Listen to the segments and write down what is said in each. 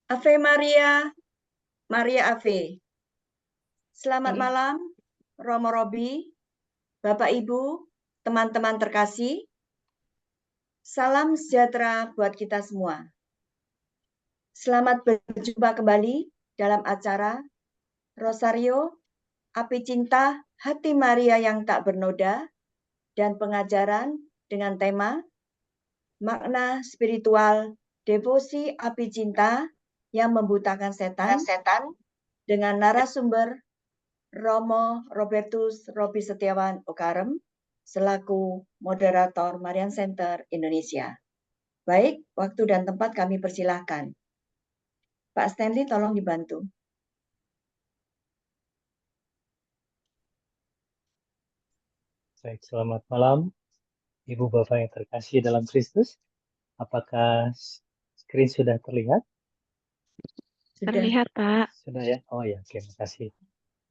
Ave Maria, Maria Ave. Selamat Oke. malam, Romo Robi, Bapak Ibu, teman-teman terkasih. Salam sejahtera buat kita semua. Selamat berjumpa kembali dalam acara Rosario, Api Cinta, Hati Maria yang tak bernoda, dan pengajaran dengan tema Makna Spiritual Devosi Api Cinta yang Membutakan Setan dengan narasumber Romo Robertus Robi Setiawan Okarem selaku moderator Marian Center Indonesia. Baik, waktu dan tempat kami persilahkan. Pak Stanley tolong dibantu. Baik, selamat malam Ibu Bapak yang terkasih dalam Kristus. Apakah screen sudah terlihat? Terlihat, Pak. Sudah ya? Oh ya, terima kasih.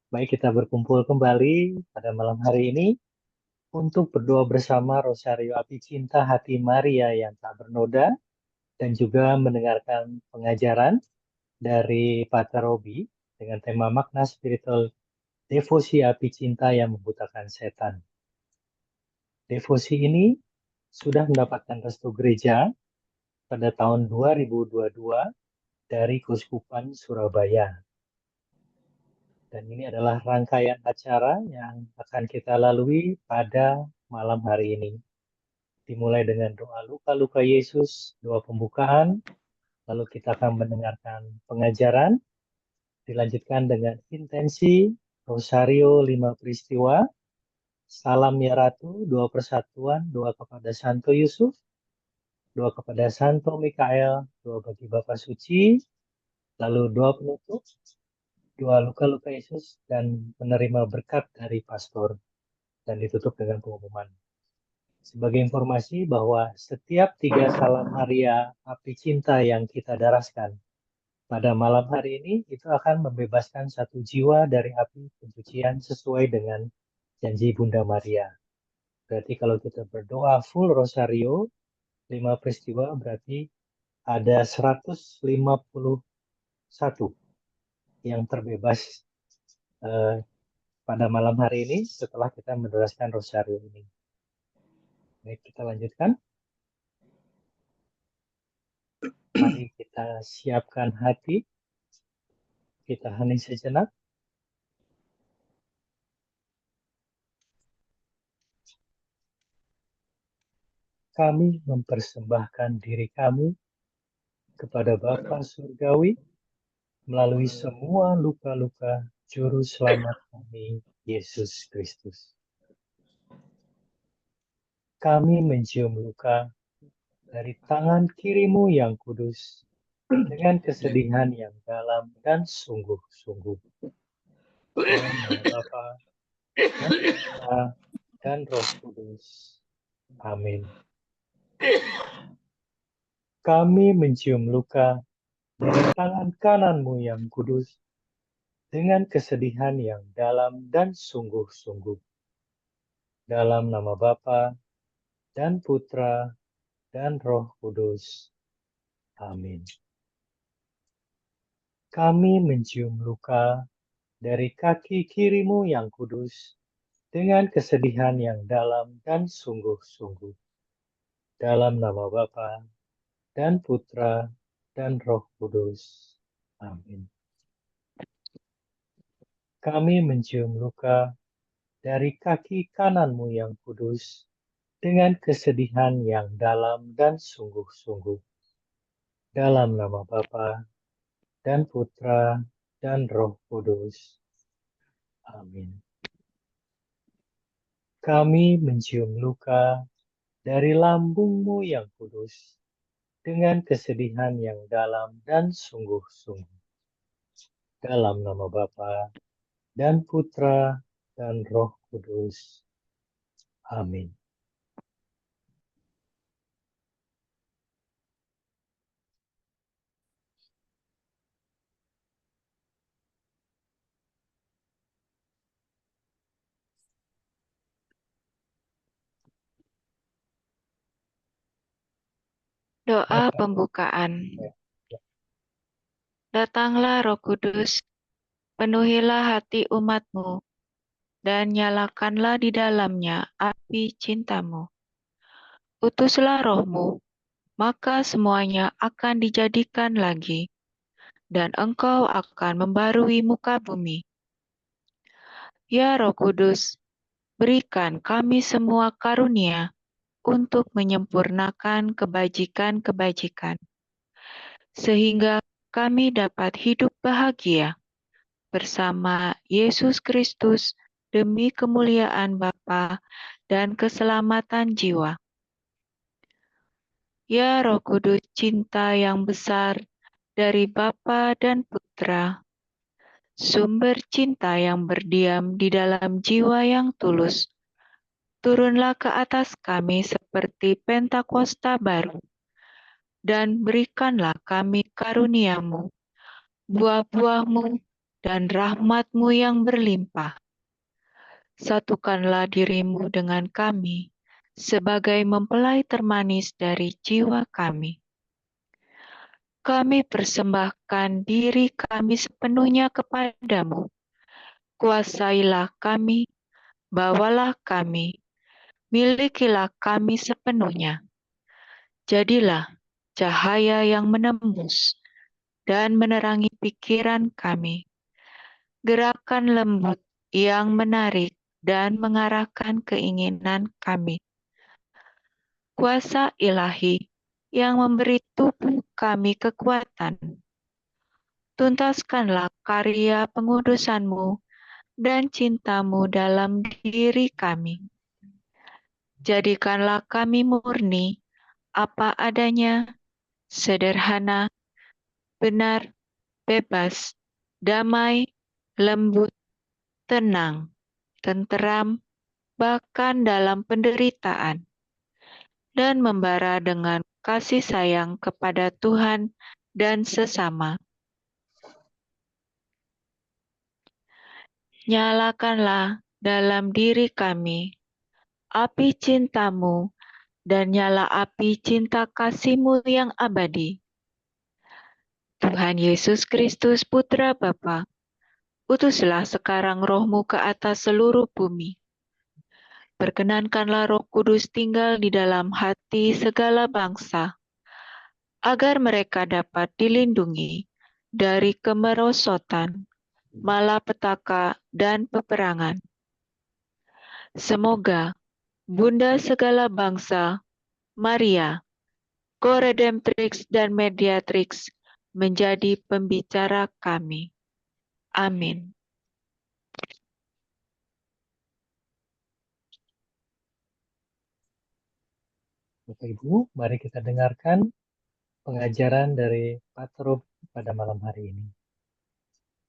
Baik, kita berkumpul kembali pada malam hari ini untuk berdoa bersama Rosario Api Cinta Hati Maria yang tak bernoda dan juga mendengarkan pengajaran dari Pater Robi dengan tema makna spiritual devosi api cinta yang membutakan setan. Devosi ini sudah mendapatkan restu gereja pada tahun 2022 dari Keuskupan Surabaya. Dan ini adalah rangkaian acara yang akan kita lalui pada malam hari ini. Dimulai dengan doa luka-luka Yesus, doa pembukaan, lalu kita akan mendengarkan pengajaran, dilanjutkan dengan intensi Rosario 5 peristiwa, Salam ya Ratu, doa persatuan, doa kepada Santo Yusuf, doa kepada Santo Mikael, doa bagi Bapa Suci, lalu doa penutup, doa luka-luka Yesus, dan menerima berkat dari pastor, dan ditutup dengan pengumuman. Sebagai informasi bahwa setiap 3 salam Maria api cinta yang kita daraskan pada malam hari ini, itu akan membebaskan 1 jiwa dari api pencucian sesuai dengan janji Bunda Maria. Berarti kalau kita berdoa full Rosario, 5 peristiwa berarti ada 151 yang terbebas pada malam hari ini setelah kita menderaskan Rosario ini. Baik, kita lanjutkan. Mari kita siapkan hati. Kita hening sejenak. Kami mempersembahkan diri kami kepada Bapa Surgawi melalui semua luka-luka Juru Selamat kami, Yesus Kristus. Kami mencium luka dari tangan kirimu yang kudus dengan kesedihan yang dalam dan sungguh-sungguh. Dalam nama Bapa dan Putra dan Roh Kudus. Amin. Kami mencium luka dari tangan kananmu yang kudus dengan kesedihan yang dalam dan sungguh-sungguh. Dalam nama Bapa dan Putra dan Roh Kudus. Amin. Kami mencium luka dari kaki kirimu yang kudus dengan kesedihan yang dalam dan sungguh-sungguh. Dalam nama Bapa dan Putra dan Roh Kudus. Amin. Kami mencium luka dari kaki kananmu yang kudus dengan kesedihan yang dalam dan sungguh-sungguh. Dalam nama Bapa dan Putra dan Roh Kudus. Amin. Kami mencium luka dari lambungmu yang kudus dengan kesedihan yang dalam dan sungguh-sungguh. Dalam nama Bapa dan Putra dan Roh Kudus. Amin. Doa pembukaan. Datanglah Roh Kudus, penuhilah hati umat-Mu, dan nyalakanlah di dalamnya api cinta-Mu. Utuslah Roh-Mu, maka semuanya akan dijadikan lagi, dan Engkau akan membarui muka bumi. Ya Roh Kudus, berikan kami semua karunia untuk menyempurnakan kebajikan-kebajikan, sehingga kami dapat hidup bahagia bersama Yesus Kristus demi kemuliaan Bapa dan keselamatan jiwa. Ya Roh Kudus, cinta yang besar dari Bapa dan Putra, sumber cinta yang berdiam di dalam jiwa yang tulus, turunlah ke atas kami seperti Pentakosta baru, dan berikanlah kami karunia-Mu, buah-buah-Mu, dan rahmat-Mu yang berlimpah. Satukanlah diri-Mu dengan kami, sebagai mempelai termanis dari jiwa kami. Kami persembahkan diri kami sepenuhnya kepadamu. Kuasailah kami, bawalah kami, milikilah kami sepenuhnya. Jadilah cahaya yang menembus dan menerangi pikiran kami, gerakan lembut yang menarik dan mengarahkan keinginan kami. Kuasa ilahi yang memberi tubuh kami kekuatan. Tuntaskanlah karya pengudusan-Mu dan cinta-Mu dalam diri kami. Jadikanlah kami murni, apa adanya, sederhana, benar, bebas, damai, lembut, tenang, tenteram, bahkan dalam penderitaan, dan membara dengan kasih sayang kepada Tuhan dan sesama. Nyalakanlah dalam diri kami api cinta-Mu dan nyala api cinta kasih-Mu yang abadi. Tuhan Yesus Kristus, Putra Bapa, utuslah sekarang Roh-Mu ke atas seluruh bumi. Perkenankanlah Roh Kudus tinggal di dalam hati segala bangsa, agar mereka dapat dilindungi dari kemerosotan, malapetaka, dan peperangan. Semoga Bunda segala bangsa, Maria, Co-Redemptrix dan Mediatrix, menjadi pembicara kami. Amin. Bapak Ibu, mari kita dengarkan pengajaran dari Pater Robi pada malam hari ini.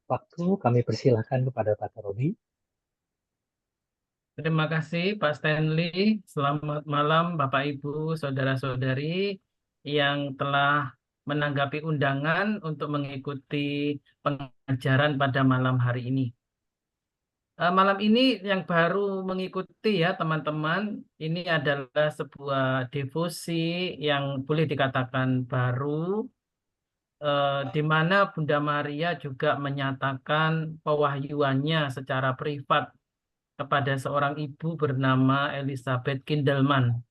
Waktu kami persilahkan kepada Pater Robi. Terima kasih Pak Stanley. Selamat malam Bapak Ibu, Saudara-saudari yang telah menanggapi undangan untuk mengikuti pengajaran pada malam hari ini. Malam ini yang baru mengikuti ya teman-teman, ini adalah sebuah devosi yang boleh dikatakan baru, di mana Bunda Maria juga menyatakan pewahyuannya secara privat kepada seorang ibu bernama Elizabeth Kindelman,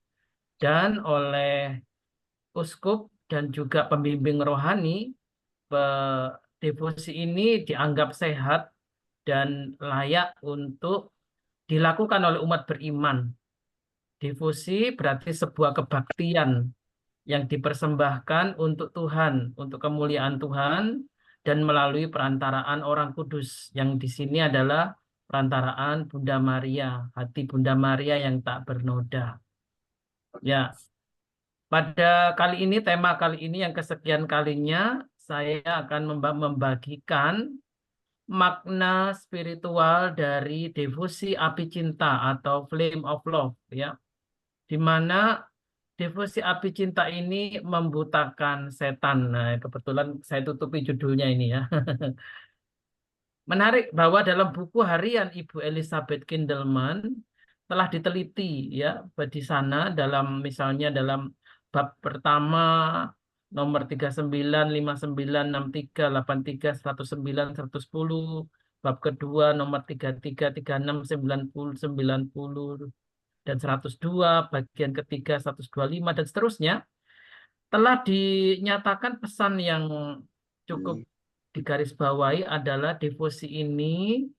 dan oleh uskup dan juga pembimbing rohani, devosi ini dianggap sehat dan layak untuk dilakukan oleh umat beriman. Devosi berarti sebuah kebaktian yang dipersembahkan untuk Tuhan, untuk kemuliaan Tuhan, dan melalui perantaraan orang kudus, yang di sini adalah perantaraan Bunda Maria, hati Bunda Maria yang tak bernoda. Ya, pada kali ini, tema kali ini yang kesekian kalinya, saya akan membagikan makna spiritual dari devosi api cinta atau flame of love, ya, di mana devosi api cinta ini membutakan setan. Nah, kebetulan saya tutupi judulnya ini ya. Menarik bahwa dalam buku harian Ibu Elizabeth Kindelman telah diteliti ya di sana, dalam misalnya dalam bab pertama nomor 39, 59, 63, 83, 109, 110, bab kedua nomor 33, 36, 90, 90, dan 102, bagian ketiga 125, dan seterusnya, telah dinyatakan pesan yang cukup digarisbawahi adalah devosi ini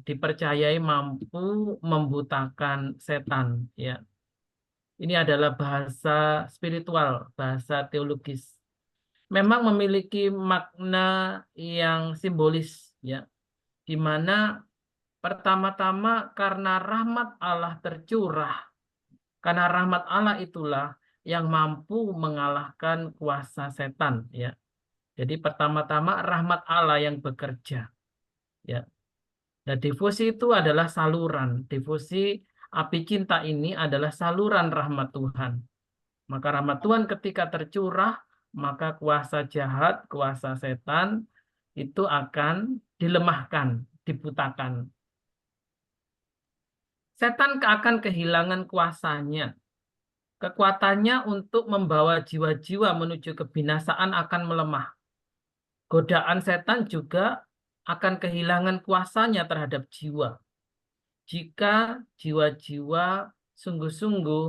dipercayai mampu membutakan setan. Ya, ini adalah bahasa spiritual, bahasa teologis. Memang memiliki makna yang simbolis, ya, di mana pertama-tama karena rahmat Allah tercurah, karena rahmat Allah itulah yang mampu mengalahkan kuasa setan, ya. Jadi pertama-tama rahmat Allah yang bekerja, ya. Nah, devosi itu adalah saluran. Devosi api cinta ini adalah saluran rahmat Tuhan. Maka rahmat Tuhan ketika tercurah, maka kuasa jahat, kuasa setan itu akan dilemahkan, dibutakan. Setan akan kehilangan kuasanya. Kekuatannya untuk membawa jiwa-jiwa menuju kebinasaan akan melemah. Godaan setan juga akan kehilangan kuasanya terhadap jiwa. Jika jiwa-jiwa sungguh-sungguh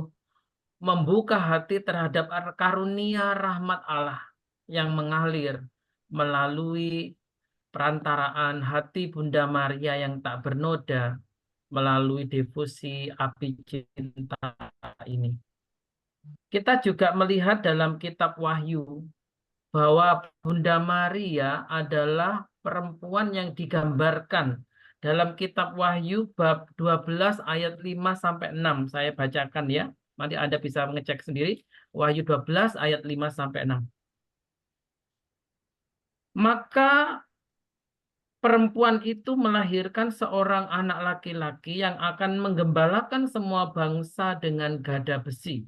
membuka hati terhadap karunia rahmat Allah yang mengalir melalui perantaraan hati Bunda Maria yang tak bernoda, melalui devosi api cinta ini. Kita juga melihat dalam kitab Wahyu bahwa Bunda Maria adalah perempuan yang digambarkan dalam kitab Wahyu bab 12 ayat 5-6. Saya bacakan ya. Nanti Anda bisa mengecek sendiri. Wahyu 12 ayat 5-6. Maka perempuan itu melahirkan seorang anak laki-laki yang akan menggembalakan semua bangsa dengan gada besi.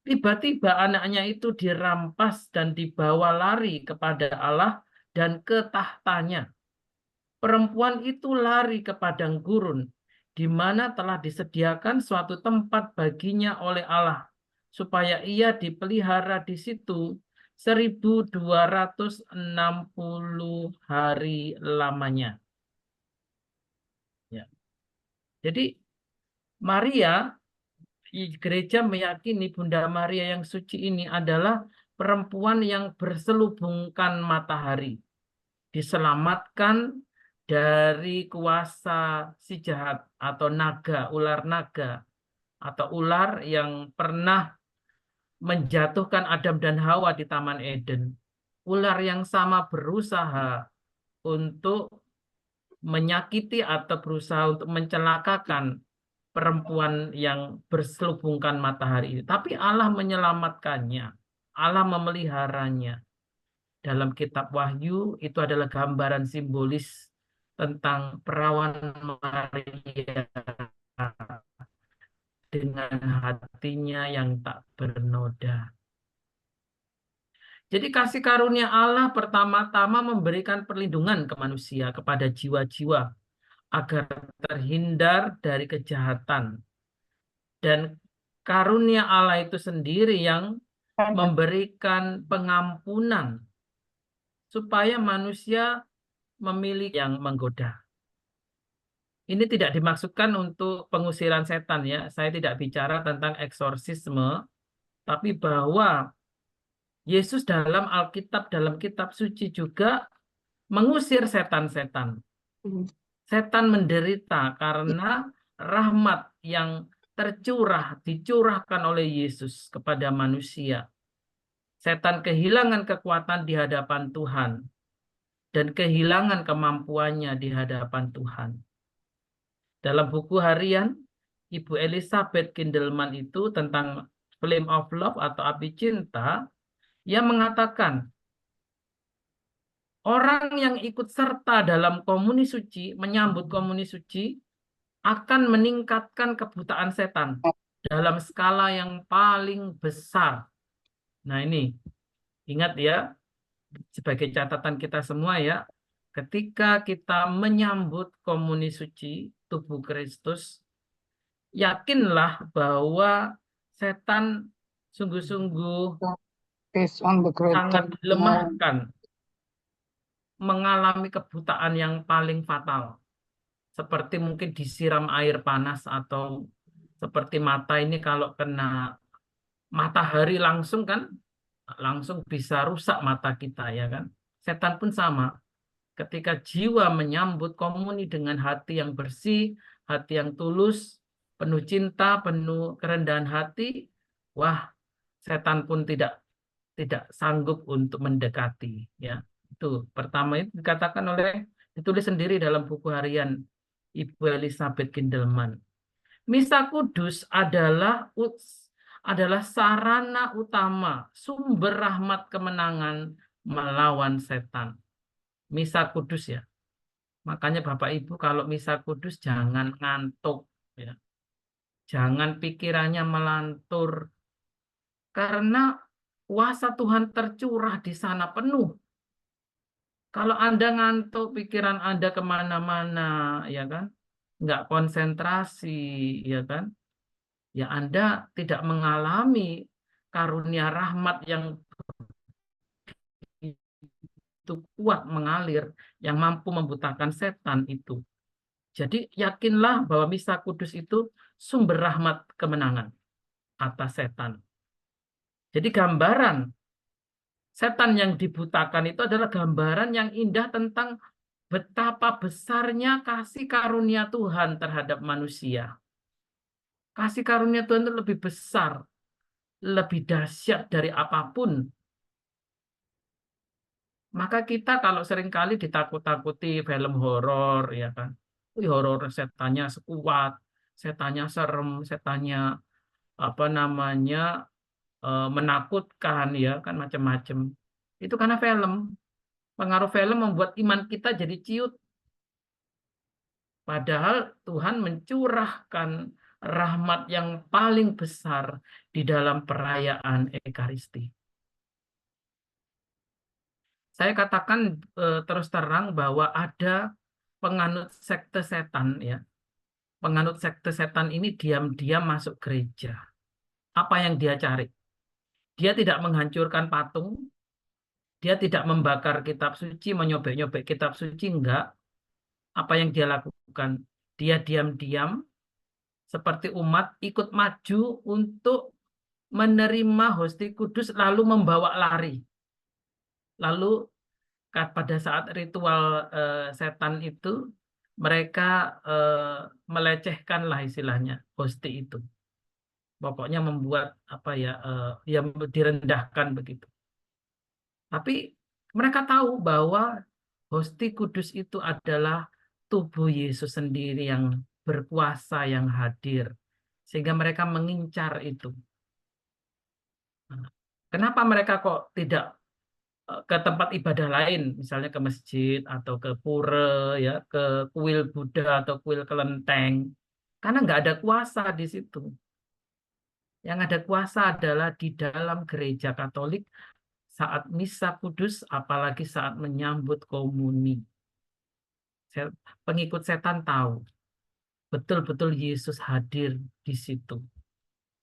Tiba-tiba anaknya itu dirampas dan dibawa lari kepada Allah dan ke tahtanya. Perempuan itu lari ke padang gurun, di mana telah disediakan suatu tempat baginya oleh Allah, supaya ia dipelihara di situ 1260 hari lamanya. Ya. Jadi Maria, gereja meyakini Bunda Maria yang suci ini adalah perempuan yang berselubungkan matahari, diselamatkan dari kuasa si jahat atau naga, ular naga, atau ular yang pernah menjatuhkan Adam dan Hawa di Taman Eden. Ular yang sama berusaha untuk menyakiti atau berusaha untuk mencelakakan perempuan yang berselubungkan matahari ini. Tapi Allah menyelamatkannya. Allah memeliharanya. Dalam kitab Wahyu itu adalah gambaran simbolis tentang perawan Maria dengan hatinya yang tak bernoda. Jadi kasih karunia Allah pertama-tama memberikan perlindungan ke manusia, kepada jiwa-jiwa, agar terhindar dari kejahatan. Dan karunia Allah itu sendiri yang memberikan pengampunan supaya manusia memilih yang menggoda. Ini tidak dimaksudkan untuk pengusiran setan ya. Saya tidak bicara tentang eksorsisme, tapi bahwa Yesus dalam Alkitab, dalam kitab suci juga mengusir setan-setan. Setan menderita karena rahmat yang dicurahkan oleh Yesus kepada manusia. Setan kehilangan kekuatan di hadapan Tuhan dan kehilangan kemampuannya di hadapan Tuhan. Dalam buku harian Ibu Elizabeth Kindelman itu tentang Flame of Love atau api cinta, ia mengatakan orang yang ikut serta dalam komuni suci, menyambut komuni suci, akan meningkatkan kebutaan setan dalam skala yang paling besar. Nah ini, ingat ya, sebagai catatan kita semua ya, ketika kita menyambut komuni suci, tubuh Kristus, yakinlah bahwa setan sungguh-sungguh is on the great sangat dark night. dilemahkan, mengalami kebutaan yang paling fatal. Seperti mungkin disiram air panas atau seperti mata ini kalau kena matahari langsung kan, langsung bisa rusak mata kita ya kan. Setan pun sama. Ketika jiwa menyambut komuni dengan hati yang bersih, hati yang tulus, penuh cinta, penuh kerendahan hati, wah, setan pun tidak sanggup untuk mendekati ya. Itu pertama itu dikatakan ditulis sendiri dalam buku harian Ibu Elizabeth Kindelman. Misa Kudus adalah sarana utama sumber rahmat kemenangan melawan setan. Misa Kudus ya. Makanya Bapak Ibu kalau Misa Kudus jangan ngantuk ya. Jangan pikirannya melantur karena kuasa Tuhan tercurah di sana penuh. Kalau Anda ngantuk, pikiran Anda kemana-mana, ya kan? Nggak konsentrasi, ya kan? Ya Anda tidak mengalami karunia rahmat yang itu kuat mengalir, yang mampu membutakan setan itu. Jadi yakinlah bahwa Misa Kudus itu sumber rahmat kemenangan atas setan. Jadi gambaran setan yang dibutakan itu adalah gambaran yang indah tentang betapa besarnya kasih karunia Tuhan terhadap manusia. Kasih karunia Tuhan itu lebih besar, lebih dahsyat dari apapun. Maka kita kalau seringkali ditakut-takuti film horor, ya kan? Horor setannya sekuat, setannya serem, setannya menakutkan, ya kan macam-macam. Itu karena film. Pengaruh film membuat iman kita jadi ciut. Padahal Tuhan mencurahkan rahmat yang paling besar di dalam perayaan Ekaristi. Saya katakan terus terang bahwa ada penganut sekte setan ya. Penganut sekte setan ini diam-diam masuk gereja. Apa yang dia cari? Dia tidak menghancurkan patung, dia tidak membakar kitab suci, menyobek-nyobek kitab suci, enggak. Apa yang dia lakukan? Dia diam-diam seperti umat ikut maju untuk menerima hosti kudus lalu membawa lari. Lalu pada saat ritual setan itu mereka melecehkan lah istilahnya hosti itu. Pokoknya membuat yang direndahkan begitu. Tapi mereka tahu bahwa hosti kudus itu adalah tubuh Yesus sendiri yang berkuasa, yang hadir. Sehingga mereka mengincar itu. Kenapa mereka kok tidak ke tempat ibadah lain, misalnya ke masjid atau ke pura, ya, ke kuil Buddha atau kuil kelenteng? Karena nggak ada kuasa di situ. Yang ada kuasa adalah di dalam gereja Katolik saat Misa Kudus, apalagi saat menyambut komuni. Pengikut setan tahu betul-betul Yesus hadir di situ.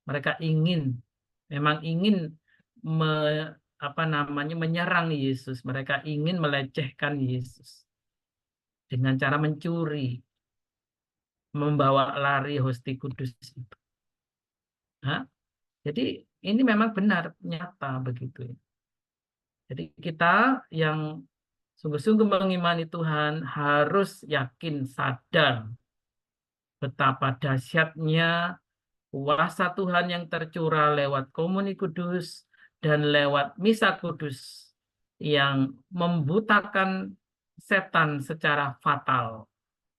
Mereka memang ingin menyerang Yesus. Mereka ingin melecehkan Yesus dengan cara mencuri, membawa lari hosti kudus itu. Jadi ini memang benar, nyata begitu. Jadi kita yang sungguh-sungguh mengimani Tuhan harus yakin, sadar betapa dahsyatnya kuasa Tuhan yang tercurah lewat komuni kudus dan lewat Misa Kudus yang membutakan setan secara fatal.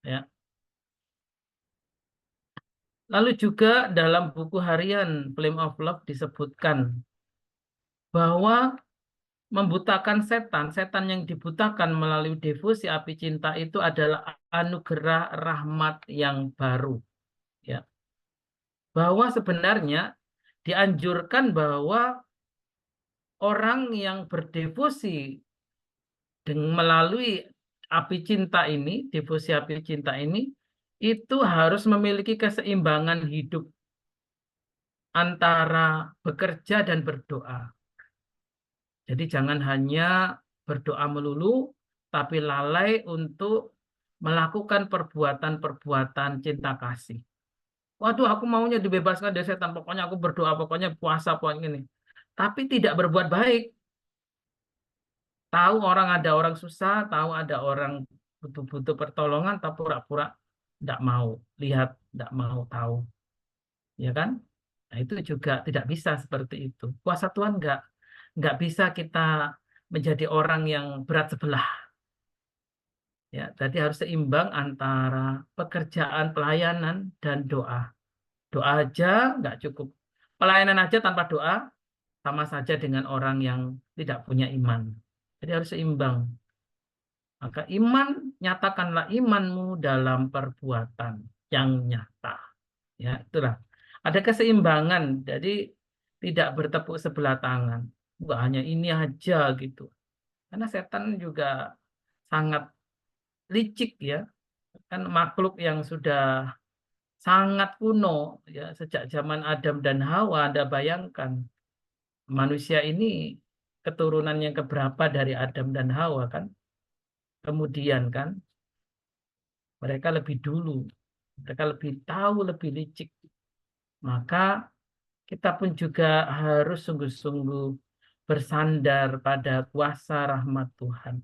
Ya. Lalu juga dalam buku harian Flame of Love disebutkan bahwa membutakan setan yang dibutakan melalui devosi api cinta itu adalah anugerah rahmat yang baru. Ya. Bahwa sebenarnya dianjurkan bahwa orang yang berdevosi melalui api cinta ini, devosi api cinta ini, itu harus memiliki keseimbangan hidup antara bekerja dan berdoa. Jadi jangan hanya berdoa melulu, tapi lalai untuk melakukan perbuatan-perbuatan cinta kasih. Waduh, aku maunya dibebaskan dari setan. Pokoknya aku berdoa, pokoknya puasa, pokoknya ini. Tapi tidak berbuat baik. Tahu ada orang susah, tahu ada orang butuh-butuh pertolongan, tapi pura-pura tidak mau lihat, tidak mau tahu. Ya kan? Nah, itu juga tidak bisa seperti itu. Kuasa Tuhan nggak bisa kita menjadi orang yang berat sebelah. Ya, jadi harus seimbang antara pekerjaan, pelayanan, dan doa. Doa aja nggak cukup. Pelayanan aja tanpa doa sama saja dengan orang yang tidak punya iman. Jadi harus seimbang. Maka iman, nyatakanlah imanmu dalam perbuatan yang nyata. Ya, itulah. Ada keseimbangan, jadi tidak bertepuk sebelah tangan. Bukan hanya ini aja gitu. Karena setan juga sangat licik ya. Kan makhluk yang sudah sangat kuno ya, sejak zaman Adam dan Hawa. Anda bayangkan manusia ini keturunan yang keberapa dari Adam dan Hawa kan? Kemudian kan mereka lebih dulu, mereka lebih tahu, lebih licik. Maka kita pun juga harus sungguh-sungguh bersandar pada kuasa rahmat Tuhan.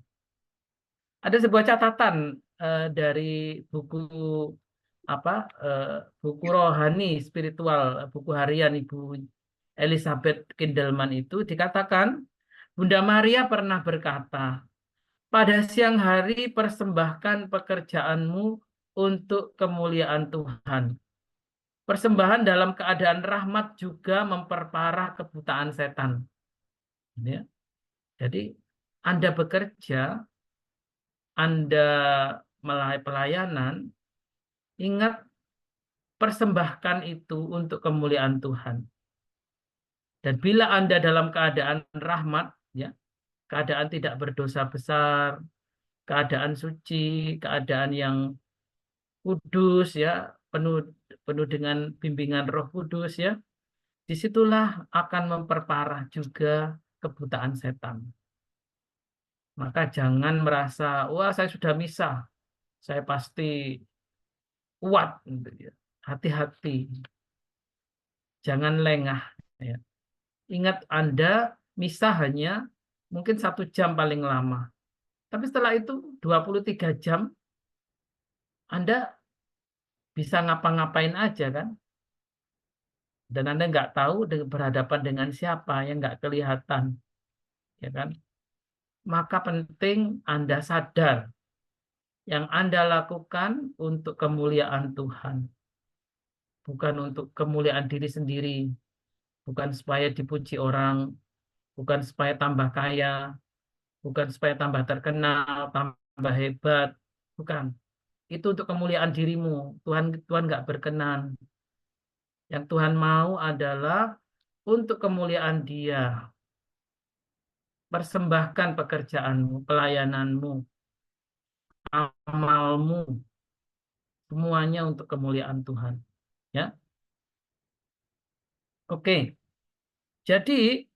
Ada sebuah catatan dari buku buku rohani spiritual, buku harian Ibu Elizabeth Kindelman itu dikatakan Bunda Maria pernah berkata, pada siang hari persembahkan pekerjaanmu untuk kemuliaan Tuhan. Persembahan dalam keadaan rahmat juga memperparah kebutaan setan. Ya. Jadi Anda bekerja, Anda melayani pelayanan, ingat persembahkan itu untuk kemuliaan Tuhan. Dan bila Anda dalam keadaan rahmat, ya, keadaan tidak berdosa besar, keadaan suci, keadaan yang kudus, ya, penuh dengan bimbingan Roh Kudus, ya, disitulah akan memperparah juga kebutaan setan. Maka jangan merasa, wah saya sudah misa, saya pasti kuat. Hati-hati, jangan lengah. Ya. Ingat Anda misa hanya mungkin 1 jam paling lama. Tapi setelah itu 23 jam Anda bisa ngapa-ngapain aja kan. Dan Anda nggak tahu berhadapan dengan siapa yang nggak kelihatan. Ya kan? Maka penting Anda sadar yang Anda lakukan untuk kemuliaan Tuhan. Bukan untuk kemuliaan diri sendiri. Bukan supaya dipuji orang. Bukan supaya tambah kaya. Bukan supaya tambah terkenal, tambah hebat. Bukan. Itu untuk kemuliaan dirimu. Tuhan nggak berkenan. Yang Tuhan mau adalah untuk kemuliaan Dia. Persembahkan pekerjaanmu, pelayananmu, amalmu, semuanya untuk kemuliaan Tuhan. Ya, oke. Jadi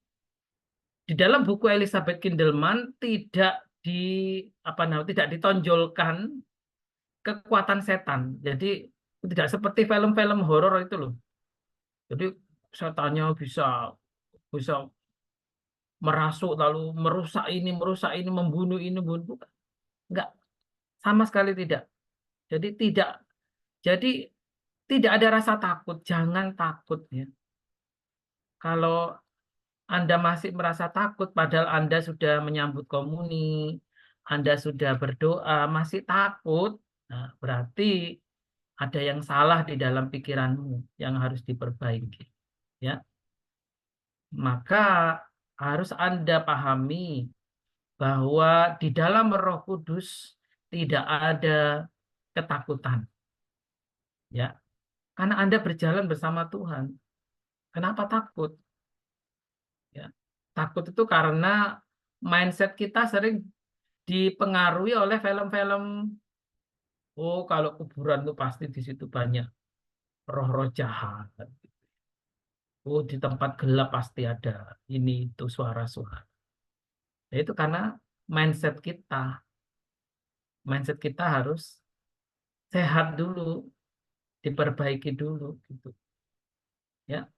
di dalam buku Elizabeth Kindelman tidak ditonjolkan kekuatan setan. Jadi tidak seperti film-film horor itu loh. Jadi setannya bisa merasuk lalu merusak ini, membunuh ini, bukan. Enggak, sama sekali tidak. Jadi tidak ada rasa takut, jangan takut ya. Kalau Anda masih merasa takut padahal Anda sudah menyambut komuni, Anda sudah berdoa, masih takut, nah, berarti ada yang salah di dalam pikiranmu yang harus diperbaiki. Ya. Maka harus Anda pahami bahwa di dalam Roh Kudus tidak ada ketakutan. Ya. Karena Anda berjalan bersama Tuhan. Kenapa takut? Ya. Takut itu karena mindset kita sering dipengaruhi oleh film-film. Oh, kalau kuburan itu pasti di situ banyak roh-roh jahat. Oh, di tempat gelap pasti ada ini itu suara-suara. Yaitu karena mindset kita. Mindset kita harus sehat dulu, diperbaiki dulu gitu. Ya.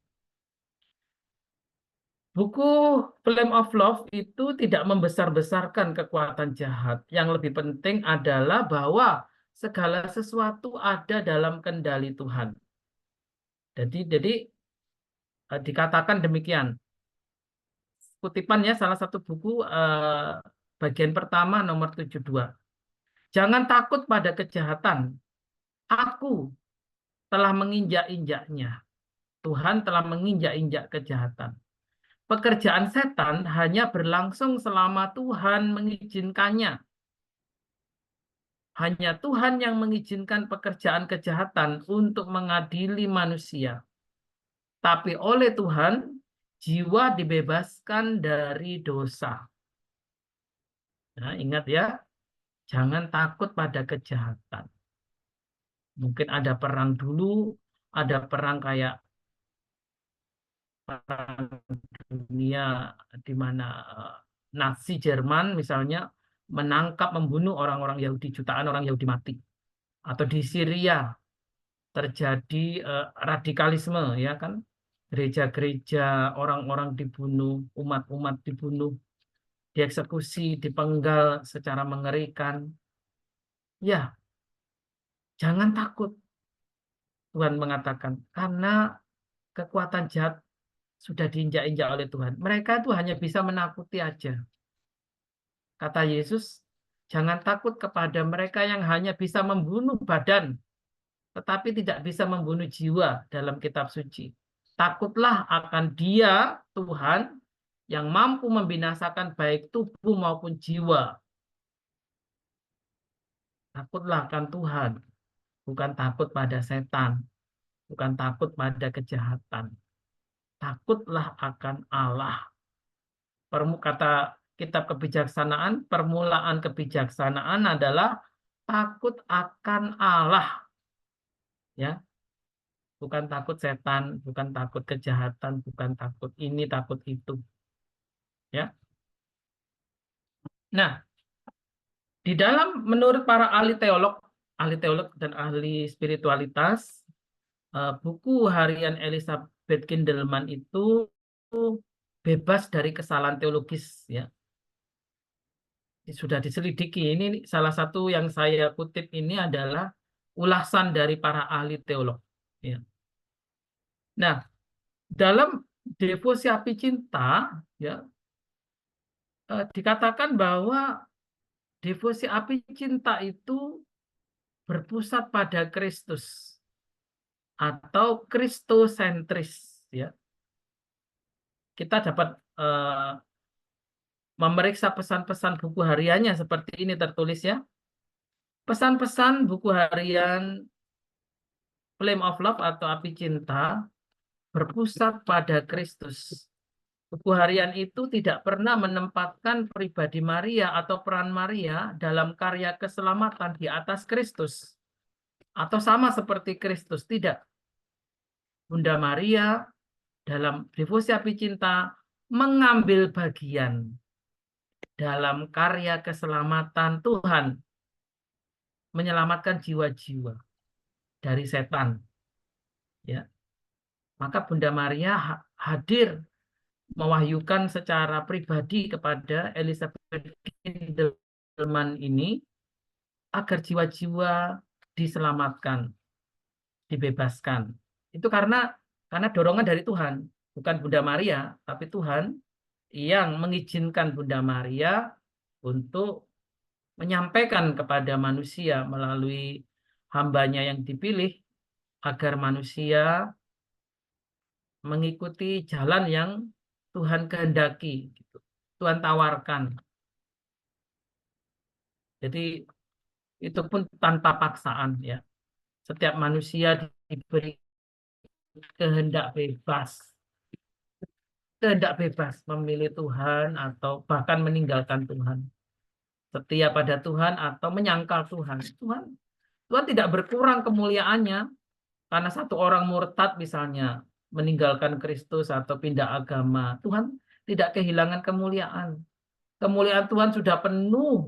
Buku Flame of Love itu tidak membesar-besarkan kekuatan jahat. Yang lebih penting adalah bahwa segala sesuatu ada dalam kendali Tuhan. Jadi dikatakan demikian. Kutipannya salah satu buku bagian pertama nomor 72. Jangan takut pada kejahatan. Aku telah menginjak-injaknya. Tuhan telah menginjak-injak kejahatan. Pekerjaan setan hanya berlangsung selama Tuhan mengizinkannya. Hanya Tuhan yang mengizinkan pekerjaan kejahatan untuk mengadili manusia. Tapi oleh Tuhan, jiwa dibebaskan dari dosa. Nah, ingat ya, jangan takut pada kejahatan. Mungkin ada perang dulu, ada perang kayak perang dunia di mana Nazi Jerman misalnya menangkap, membunuh orang-orang Yahudi, jutaan orang Yahudi mati. Atau di Syria terjadi radikalisme, ya kan? Gereja-gereja, orang-orang dibunuh, umat-umat dibunuh, dieksekusi, dipenggal secara mengerikan. Ya, jangan takut. Tuhan mengatakan, karena kekuatan jahat sudah diinjak-injak oleh Tuhan. Mereka itu hanya bisa menakuti aja. Kata Yesus, jangan takut kepada mereka yang hanya bisa membunuh badan, tetapi tidak bisa membunuh jiwa dalam kitab suci. Takutlah akan Dia, Tuhan, yang mampu membinasakan baik tubuh maupun jiwa. Takutlah akan Tuhan, bukan takut pada setan, bukan takut pada kejahatan. Takutlah akan Allah. Kata kitab kebijaksanaan, permulaan kebijaksanaan adalah takut akan Allah. Ya, bukan takut setan, bukan takut kejahatan, bukan takut ini, takut itu. Ya. Nah, di dalam menurut para ahli teolog dan ahli spiritualitas, buku harian Elizabeth Kindelman itu bebas dari kesalahan teologis, ya. Sudah diselidiki. Ini salah satu yang saya kutip ini adalah ulasan dari para ahli teolog. Ya. Nah, dalam Devosi Api Cinta, ya, dikatakan bahwa devosi api cinta itu berpusat pada Kristus atau kristosentris. Ya. Kita dapat memeriksa pesan-pesan buku hariannya seperti ini tertulis, ya. Pesan-pesan buku harian Flame of Love atau Api Cinta berpusat pada Kristus. Buku harian itu tidak pernah menempatkan pribadi Maria atau peran Maria dalam karya keselamatan di atas Kristus. Atau sama seperti Kristus, tidak. Bunda Maria dalam Devosi Api Cinta mengambil bagian dalam karya keselamatan Tuhan, menyelamatkan jiwa-jiwa dari setan. Ya. Maka Bunda Maria hadir mewahyukan secara pribadi kepada Elizabeth Kindelman ini agar jiwa-jiwa diselamatkan, dibebaskan. Itu karena dorongan dari Tuhan, bukan Bunda Maria, tapi Tuhan yang mengizinkan Bunda Maria untuk menyampaikan kepada manusia melalui hambanya yang dipilih agar manusia mengikuti jalan yang Tuhan kehendaki, Tuhan tawarkan. Jadi itu pun tanpa paksaan, ya. Setiap manusia diberi kehendak bebas memilih Tuhan atau bahkan meninggalkan Tuhan, setia pada Tuhan atau menyangkal Tuhan. Tuhan tidak berkurang kemuliaannya karena satu orang murtad misalnya meninggalkan Kristus atau pindah agama. Tuhan tidak kehilangan kemuliaan. Kemuliaan Tuhan sudah penuh.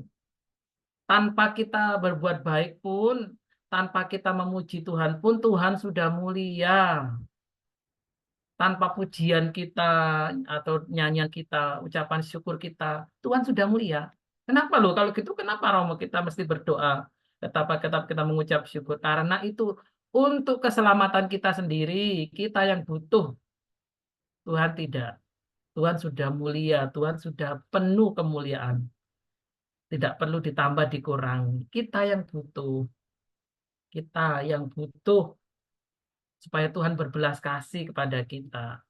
Tanpa kita berbuat baik pun, tanpa kita memuji Tuhan pun, Tuhan sudah mulia. Tanpa pujian kita atau nyanyian kita, ucapan syukur kita, Tuhan sudah mulia. Kenapa loh? Kalau gitu kenapa Romo kita mesti berdoa? Tetap kita mengucap syukur. Karena itu untuk keselamatan kita sendiri, kita yang butuh. Tuhan tidak. Tuhan sudah mulia, Tuhan sudah penuh kemuliaan. Tidak perlu ditambah dikurangi. Kita yang butuh. Kita yang butuh supaya Tuhan berbelas kasih kepada kita.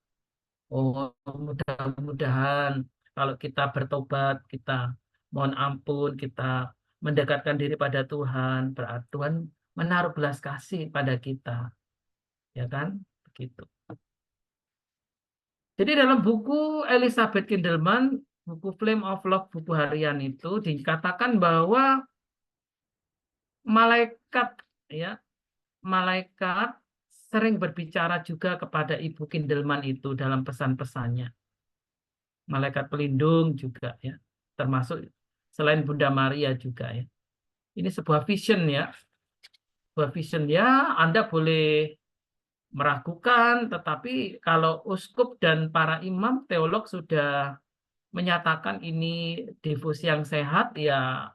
Oh, mudah-mudahan kalau kita bertobat, kita mohon ampun, kita mendekatkan diri pada Tuhan, berarti Tuhan menaruh belas kasih pada kita. Ya kan? Begitu. Jadi dalam buku Elizabeth Kindelman, buku Flame of Love, buku harian itu dikatakan bahwa malaikat sering berbicara juga kepada Ibu Kindelman itu dalam pesan-pesannya. Malaikat pelindung juga ya, termasuk selain Bunda Maria juga ya. Ini sebuah vision ya. Sebuah vision ya, Anda boleh meragukan, tetapi kalau uskup dan para imam teolog sudah menyatakan ini devosi yang sehat, ya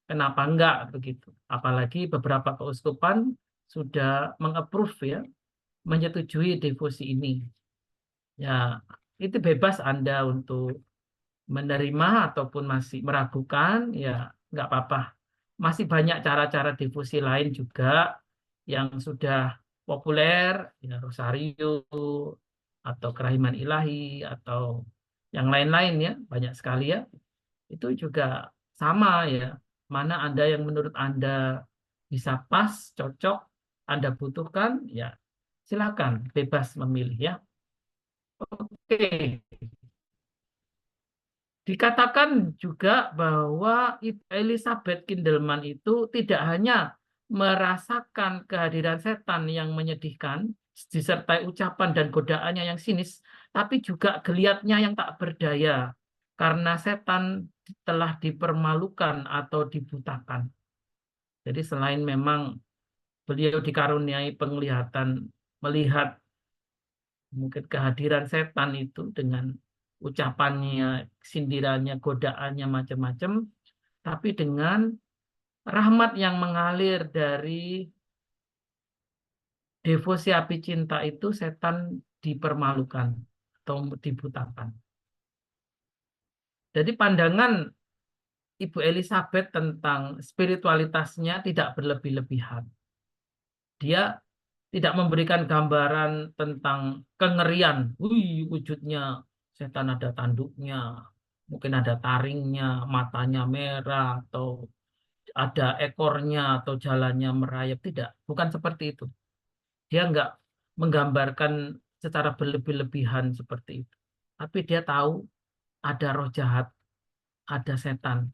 kenapa enggak begitu. Apalagi beberapa keuskupan sudah mengapprove ya, menyetujui devosi ini. Ya, itu bebas Anda untuk menerima ataupun masih meragukan, ya nggak apa-apa. Masih banyak cara-cara devosi lain juga yang sudah populer, ya rosario atau kerahiman ilahi atau yang lain-lain ya, banyak sekali ya. Itu juga sama ya. Mana ada yang menurut Anda bisa pas, cocok, Anda butuhkan, ya silakan bebas memilih ya. Oke. Dikatakan juga bahwa Elizabeth Kindelman itu tidak hanya merasakan kehadiran setan yang menyedihkan, disertai ucapan dan godaannya yang sinis, tapi juga geliatnya yang tak berdaya, karena setan telah dipermalukan atau dibutakan. Jadi selain memang beliau dikaruniai penglihatan, melihat mungkin kehadiran setan itu dengan ucapannya, sindirannya, godaannya macam-macam, tapi dengan rahmat yang mengalir dari devosi api cinta itu, setan dipermalukan atau dibutakan. Jadi pandangan Ibu Elizabeth tentang spiritualitasnya tidak berlebih-lebihan. Dia tidak memberikan gambaran tentang kengerian. Wujudnya setan ada tanduknya, mungkin ada taringnya, matanya merah, atau ada ekornya, atau jalannya merayap. Tidak, bukan seperti itu. Dia nggak menggambarkan secara berlebih-lebihan seperti itu. Tapi dia tahu ada roh jahat, ada setan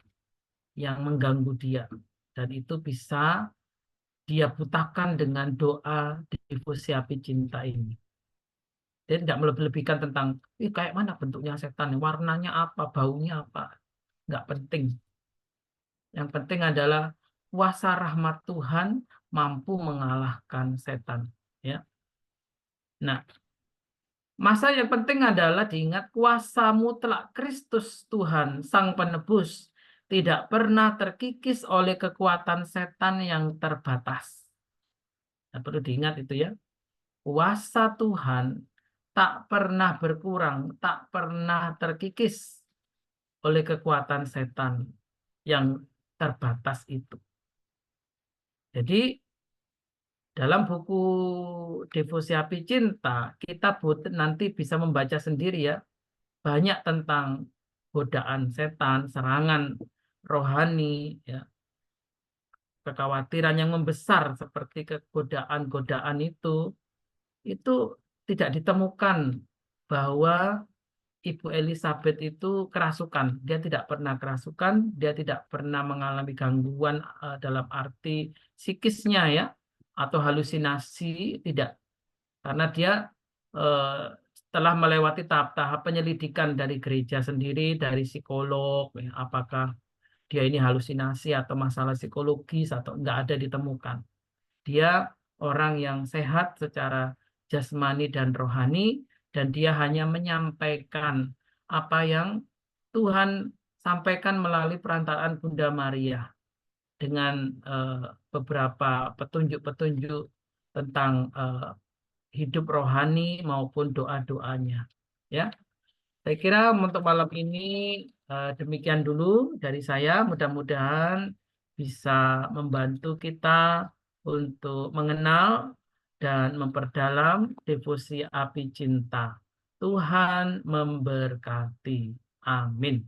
yang mengganggu dia. Dan itu bisa dia butakan dengan doa devosi api cinta ini. Dia tidak melebih-lebihkan tentang kayak mana bentuknya setan, warnanya apa, baunya apa. Nggak penting. Yang penting adalah kuasa rahmat Tuhan mampu mengalahkan setan. Ya. Nah, masa yang penting adalah diingat kuasa mutlak Kristus Tuhan, Sang Penebus, tidak pernah terkikis oleh kekuatan setan yang terbatas. Nah, perlu diingat itu ya. Kuasa Tuhan tak pernah berkurang, tak pernah terkikis oleh kekuatan setan yang terbatas itu. Jadi dalam buku Devosi Api Cinta, kita nanti bisa membaca sendiri ya, banyak tentang godaan setan, serangan rohani, ya, kekhawatiran yang membesar seperti kegodaan-godaan itu tidak ditemukan bahwa Ibu Elizabeth itu kerasukan. Dia tidak pernah kerasukan, dia tidak pernah mengalami gangguan dalam arti psikisnya ya, atau halusinasi, tidak. Karena dia telah melewati tahap-tahap penyelidikan dari gereja sendiri, dari psikolog, ya, apakah dia ini halusinasi atau masalah psikologis atau enggak ada ditemukan. Dia orang yang sehat secara jasmani dan rohani, dan dia hanya menyampaikan apa yang Tuhan sampaikan melalui perantaraan Bunda Maria dengan beberapa petunjuk-petunjuk tentang hidup rohani maupun doa-doanya. Ya, saya kira untuk malam ini demikian dulu dari saya. Mudah-mudahan bisa membantu kita untuk mengenal dan memperdalam devosi api cinta. Tuhan memberkati. Amin.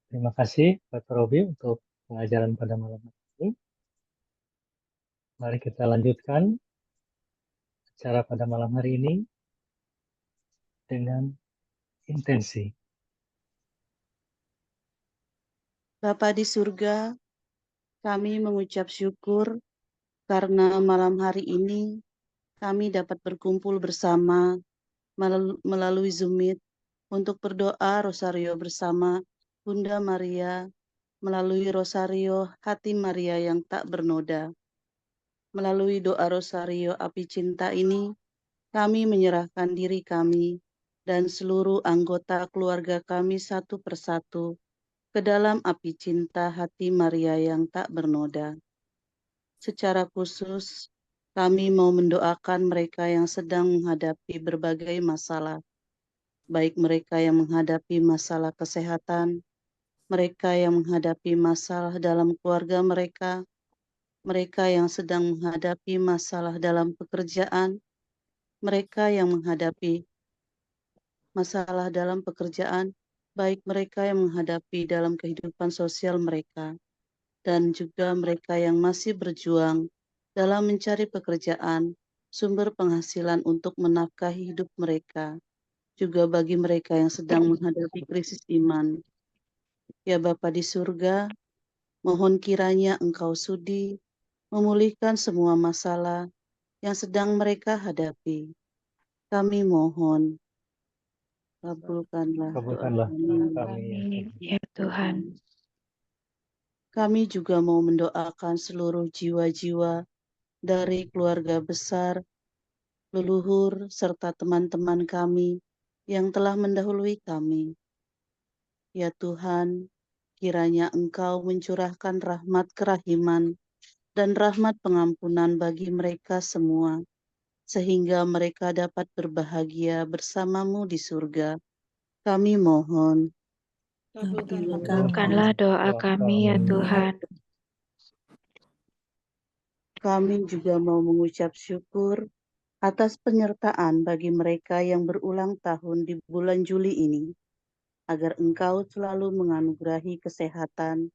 Terima kasih Dr. Robi untuk pengajaran pada malam hari ini. Mari kita lanjutkan acara pada malam hari ini dengan intensi. Bapa di surga, kami mengucap syukur karena malam hari ini kami dapat berkumpul bersama melalui Zoom Meet untuk berdoa rosario bersama Bunda Maria melalui rosario Hati Maria yang tak bernoda. Melalui doa rosario api cinta ini, kami menyerahkan diri kami dan seluruh anggota keluarga kami satu persatu ke dalam api cinta hati Maria yang tak bernoda. Secara khusus, kami mau mendoakan mereka yang sedang menghadapi berbagai masalah, baik mereka yang menghadapi masalah kesehatan, mereka yang menghadapi masalah dalam keluarga mereka, mereka yang sedang menghadapi masalah dalam pekerjaan, mereka yang menghadapi masalah dalam pekerjaan, baik mereka yang menghadapi dalam kehidupan sosial mereka, dan juga mereka yang masih berjuang dalam mencari pekerjaan, sumber penghasilan untuk menafkahi hidup mereka, juga bagi mereka yang sedang menghadapi krisis iman. Ya Bapa di surga, mohon kiranya Engkau sudi memulihkan semua masalah yang sedang mereka hadapi. Kami mohon, kabulkanlah doa Kabulkanlah doa kami ya Amin, Tuhan. ya Tuhan. Kami juga mau mendoakan seluruh jiwa-jiwa dari keluarga besar, leluhur, serta teman-teman kami yang telah mendahului kami. Ya Tuhan, kiranya Engkau mencurahkan rahmat kerahiman dan rahmat pengampunan bagi mereka semua, sehingga mereka dapat berbahagia bersamamu di surga. Kami mohon. Kabulkanlah doa kami, ya Tuhan. Kami juga mau mengucap syukur atas penyertaan bagi mereka yang berulang tahun di bulan Juli ini, agar Engkau selalu menganugerahi kesehatan,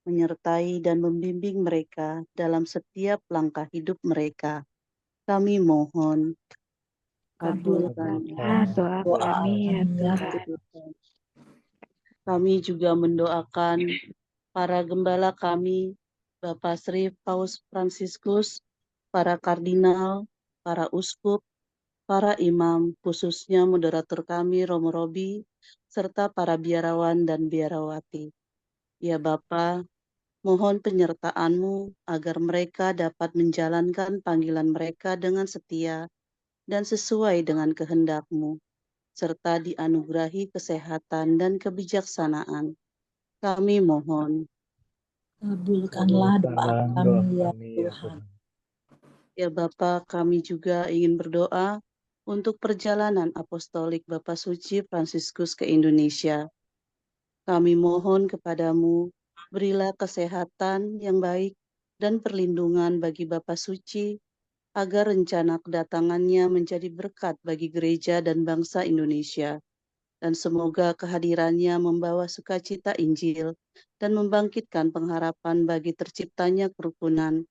menyertai dan membimbing mereka dalam setiap langkah hidup mereka. Kami mohon. Kabulkanlah doa kami, ya Tuhan. Kami juga mendoakan para gembala kami, Bapak Sri Paus Fransiskus, para kardinal, para uskup, para imam, khususnya moderator kami Romo Robi, serta para biarawan dan biarawati. Ya Bapa, mohon penyertaan-Mu agar mereka dapat menjalankan panggilan mereka dengan setia dan sesuai dengan kehendak-Mu, serta dianugerahi kesehatan dan kebijaksanaan. Kami mohon. Kabulkanlah doa kami ya Tuhan. Ya Bapa, kami juga ingin berdoa untuk perjalanan apostolik Bapak Suci Fransiskus ke Indonesia. Kami mohon kepadamu, berilah kesehatan yang baik dan perlindungan bagi Bapak Suci, agar rencana kedatangannya menjadi berkat bagi gereja dan bangsa Indonesia. Dan semoga kehadirannya membawa sukacita Injil dan membangkitkan pengharapan bagi terciptanya kerukunan,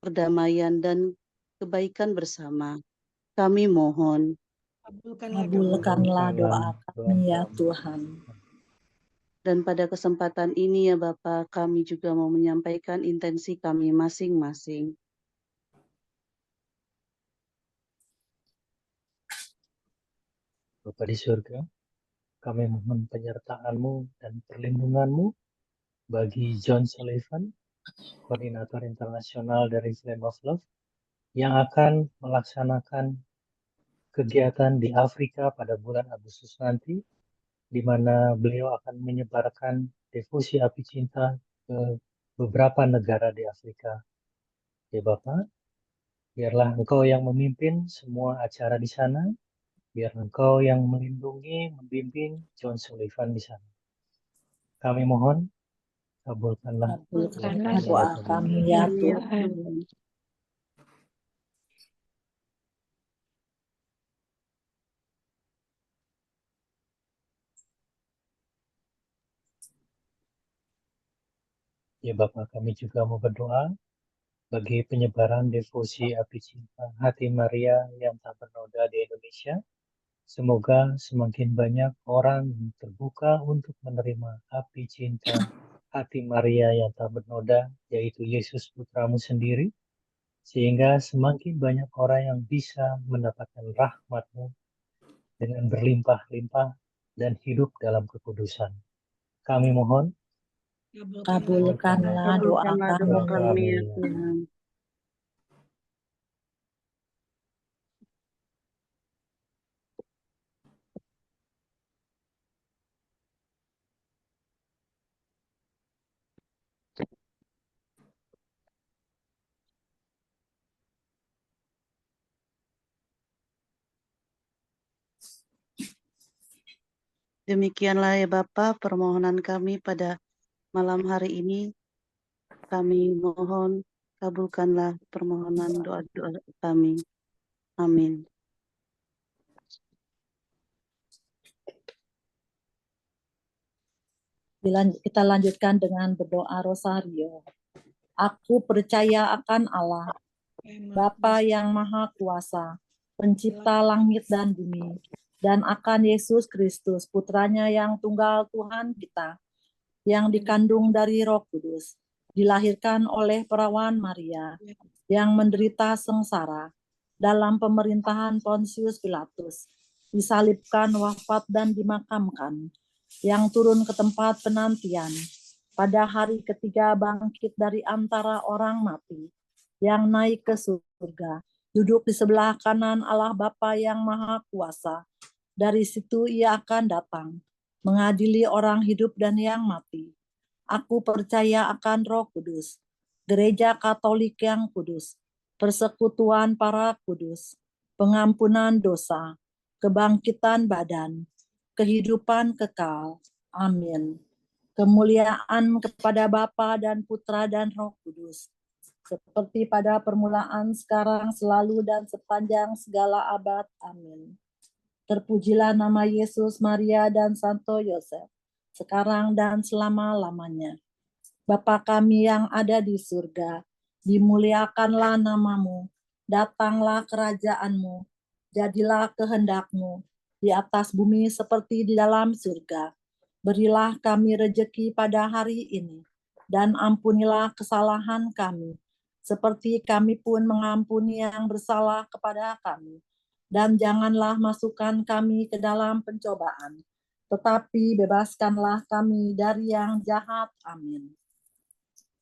perdamaian, dan kebaikan bersama. Kami mohon. Kabulkanlah doa kami ya Tuhan. Dan pada kesempatan ini ya Bapa, kami juga mau menyampaikan intensi kami masing-masing. Bapa di surga, kami mohon penyertaan-Mu dan perlindungan-Mu bagi John Sullivan, koordinator internasional dari Flame of Love, yang akan melaksanakan kegiatan di Afrika pada bulan Agustus nanti, di mana beliau akan menyebarkan devosi api cinta ke beberapa negara di Afrika. Ya Bapak, biarlah Engkau yang memimpin semua acara di sana, biar Engkau yang melindungi, membimbing John Sullivan di sana. Kami mohon, kabulkanlah Kabulkanlah doa kami ya Tuhan. Ya Bapak, kami juga mau berdoa bagi penyebaran devosi api cinta hati Maria yang tak bernoda di Indonesia. Semoga semakin banyak orang yang terbuka untuk menerima api cinta hati Maria yang tak bernoda, yaitu Yesus Putramu sendiri, sehingga semakin banyak orang yang bisa mendapatkan rahmat-Mu dengan berlimpah-limpah dan hidup dalam kekudusan. Kami mohon, kabulkanlah doa kami. Ya Tuhan. Demikianlah ya Bapa permohonan kami pada malam hari ini. Kami mohon kabulkanlah permohonan doa-doa kami. Amin. Kita lanjutkan dengan berdoa rosario. Aku percaya akan Allah, Bapa yang Maha Kuasa, Pencipta langit dan bumi, dan akan Yesus Kristus, Putranya yang tunggal Tuhan kita, yang dikandung dari Roh Kudus, dilahirkan oleh perawan Maria, yang menderita sengsara dalam pemerintahan Pontius Pilatus, disalibkan, wafat, dan dimakamkan, yang turun ke tempat penantian, pada hari ketiga bangkit dari antara orang mati, yang naik ke surga, duduk di sebelah kanan Allah Bapa yang Maha Kuasa. Dari situ ia akan datang, mengadili orang hidup dan yang mati. Aku percaya akan Roh Kudus, Gereja Katolik yang kudus, persekutuan para kudus, pengampunan dosa, kebangkitan badan, kehidupan kekal. Amin. Kemuliaan kepada Bapa dan Putra dan Roh Kudus, seperti pada permulaan, sekarang, selalu, dan sepanjang segala abad. Amin. Terpujilah nama Yesus, Maria, dan Santo Yosef, sekarang dan selama-lamanya. Bapa kami yang ada di surga, dimuliakanlah namamu, datanglah kerajaanmu, jadilah kehendak-Mu di atas bumi seperti di dalam surga. Berilah kami rejeki pada hari ini, dan ampunilah kesalahan kami, seperti kami pun mengampuni yang bersalah kepada kami. Dan janganlah masukkan kami ke dalam pencobaan, tetapi bebaskanlah kami dari yang jahat. Amin.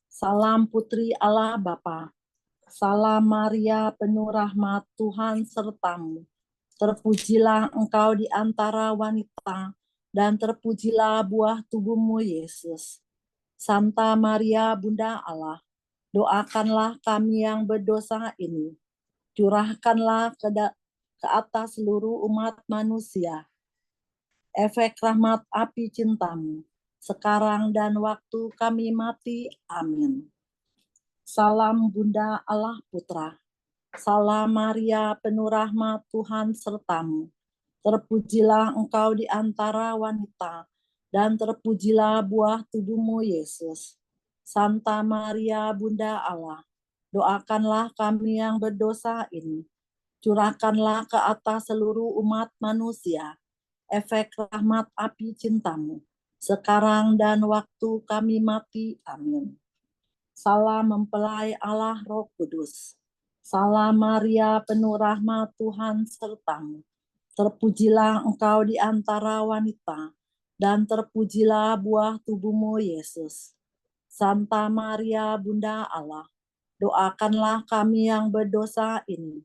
Salam Putri Allah Bapa. Salam Maria penuh rahmat, Tuhan sertamu. Terpujilah engkau di antara wanita, dan terpujilah buah tubuhmu Yesus. Santa Maria Bunda Allah, doakanlah kami yang berdosa ini. Curahkanlah ke atas seluruh umat manusia efek rahmat api cintamu, sekarang dan waktu kami mati. Amin. Salam Bunda Allah Putra. Salam Maria penuh rahmat, Tuhan sertamu. Terpujilah engkau di antara wanita, dan terpujilah buah tubuhmu Yesus. Santa Maria Bunda Allah, doakanlah kami yang berdosa ini. Curahkanlah ke atas seluruh umat manusia efek rahmat api cintamu, sekarang dan waktu kami mati. Amin. Salam mempelai Allah Roh Kudus. Salam Maria penuh rahmat, Tuhan sertamu. Terpujilah engkau di antara wanita, dan terpujilah buah tubuhmu, Yesus. Santa Maria, Bunda Allah, doakanlah kami yang berdosa ini.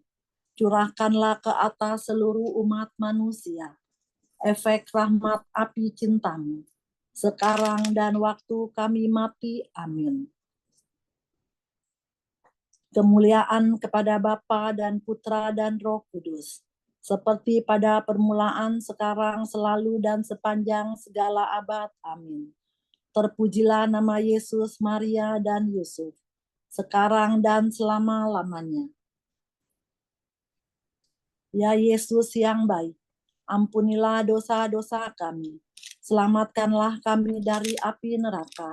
Curahkanlah ke atas seluruh umat manusia efek rahmat api cintamu, sekarang dan waktu kami mati. Amin. Kemuliaan kepada Bapa dan Putra dan Roh Kudus, seperti pada permulaan, sekarang, selalu, dan sepanjang segala abad. Amin. Terpujilah nama Yesus, Maria, dan Yusuf, sekarang dan selama-lamanya. Ya Yesus yang baik, ampunilah dosa-dosa kami, selamatkanlah kami dari api neraka,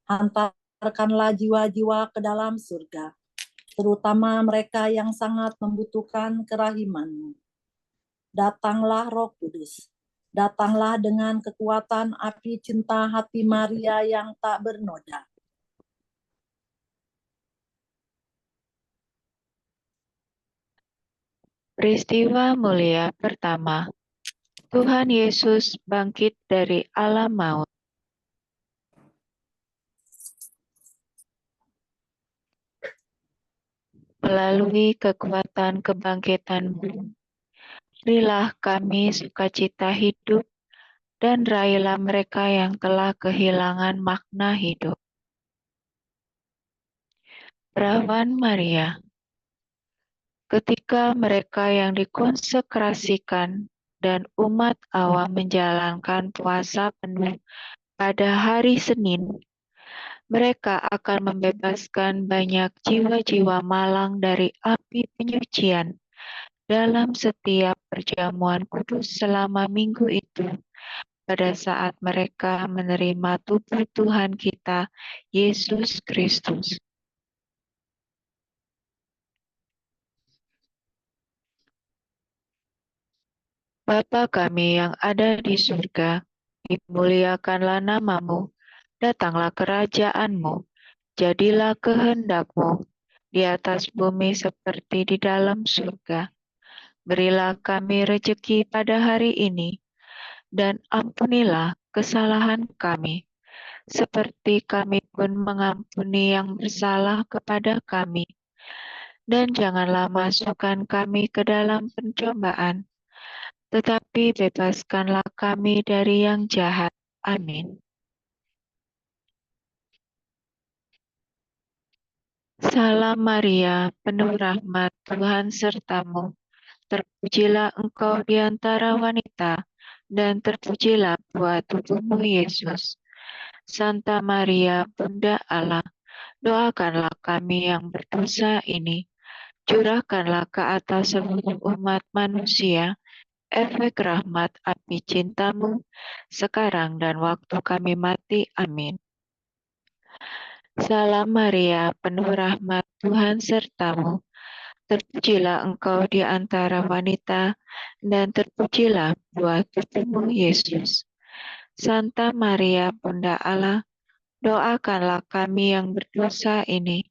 hantarkanlah jiwa-jiwa ke dalam surga, terutama mereka yang sangat membutuhkan kerahiman-Mu. Datanglah Roh Kudus, datanglah dengan kekuatan api cinta hati Maria yang tak bernoda. Peristiwa mulia pertama, Tuhan Yesus bangkit dari alam maut. Melalui kekuatan kebangkitan-Mu, berilah kami sukacita hidup dan raihlah mereka yang telah kehilangan makna hidup. Perawan Maria, ketika mereka yang dikonsekrasikan dan umat awam menjalankan puasa penuh pada hari Senin, mereka akan membebaskan banyak jiwa-jiwa malang dari api penyucian dalam setiap perjamuan kudus selama minggu itu, pada saat mereka menerima tubuh Tuhan kita, Yesus Kristus. Bapa kami yang ada di surga, dimuliakanlah nama-Mu, datanglah kerajaan-Mu, jadilah kehendak-Mu di atas bumi seperti di dalam surga. Berilah kami rejeki pada hari ini, dan ampunilah kesalahan kami, seperti kami pun mengampuni yang bersalah kepada kami. Dan janganlah masukkan kami ke dalam pencobaan, tetapi bebaskanlah kami dari yang jahat. Amin. Salam Maria, penuh rahmat, Tuhan sertamu. Terpujilah engkau di antara wanita, dan terpujilah buah tubuhmu, Yesus. Santa Maria, Bunda Allah, doakanlah kami yang berdosa ini. Curahkanlah ke atas seluruh umat manusia efek rahmat api cintamu, sekarang dan waktu kami mati. Amin. Salam Maria, penuh rahmat, Tuhan sertamu. Terpujilah engkau di antara wanita, dan terpujilah buah tubuhmu, Yesus. Santa Maria, Bunda Allah, doakanlah kami yang berdosa ini.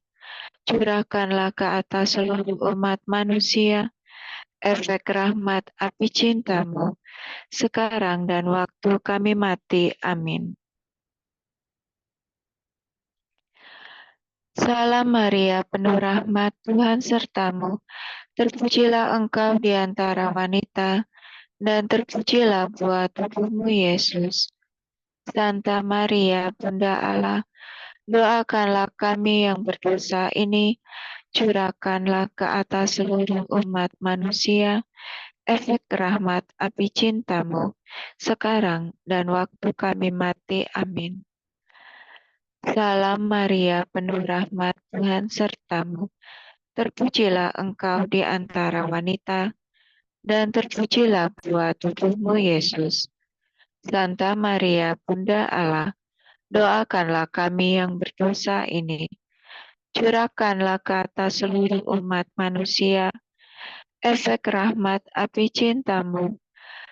Curahkanlah ke atas seluruh umat manusia efek rahmat api cintamu, sekarang dan waktu kami mati. Amin. Salam Maria, penuh rahmat, Tuhan sertamu. Terpujilah engkau di antara wanita, dan terpujilah buah tubuhmu, Yesus. Santa Maria, Bunda Allah, doakanlah kami yang berdosa ini, curahkanlah ke atas seluruh umat manusia efek rahmat api cintamu, sekarang dan waktu kami mati. Amin. Salam Maria, penuh rahmat, Tuhan sertamu. Terpujilah engkau di antara wanita, dan terpujilah buah tubuhmu, Yesus. Santa Maria, Bunda Allah, doakanlah kami yang berdosa ini. Curahkanlah ke atas seluruh umat manusia efek rahmat api cintamu,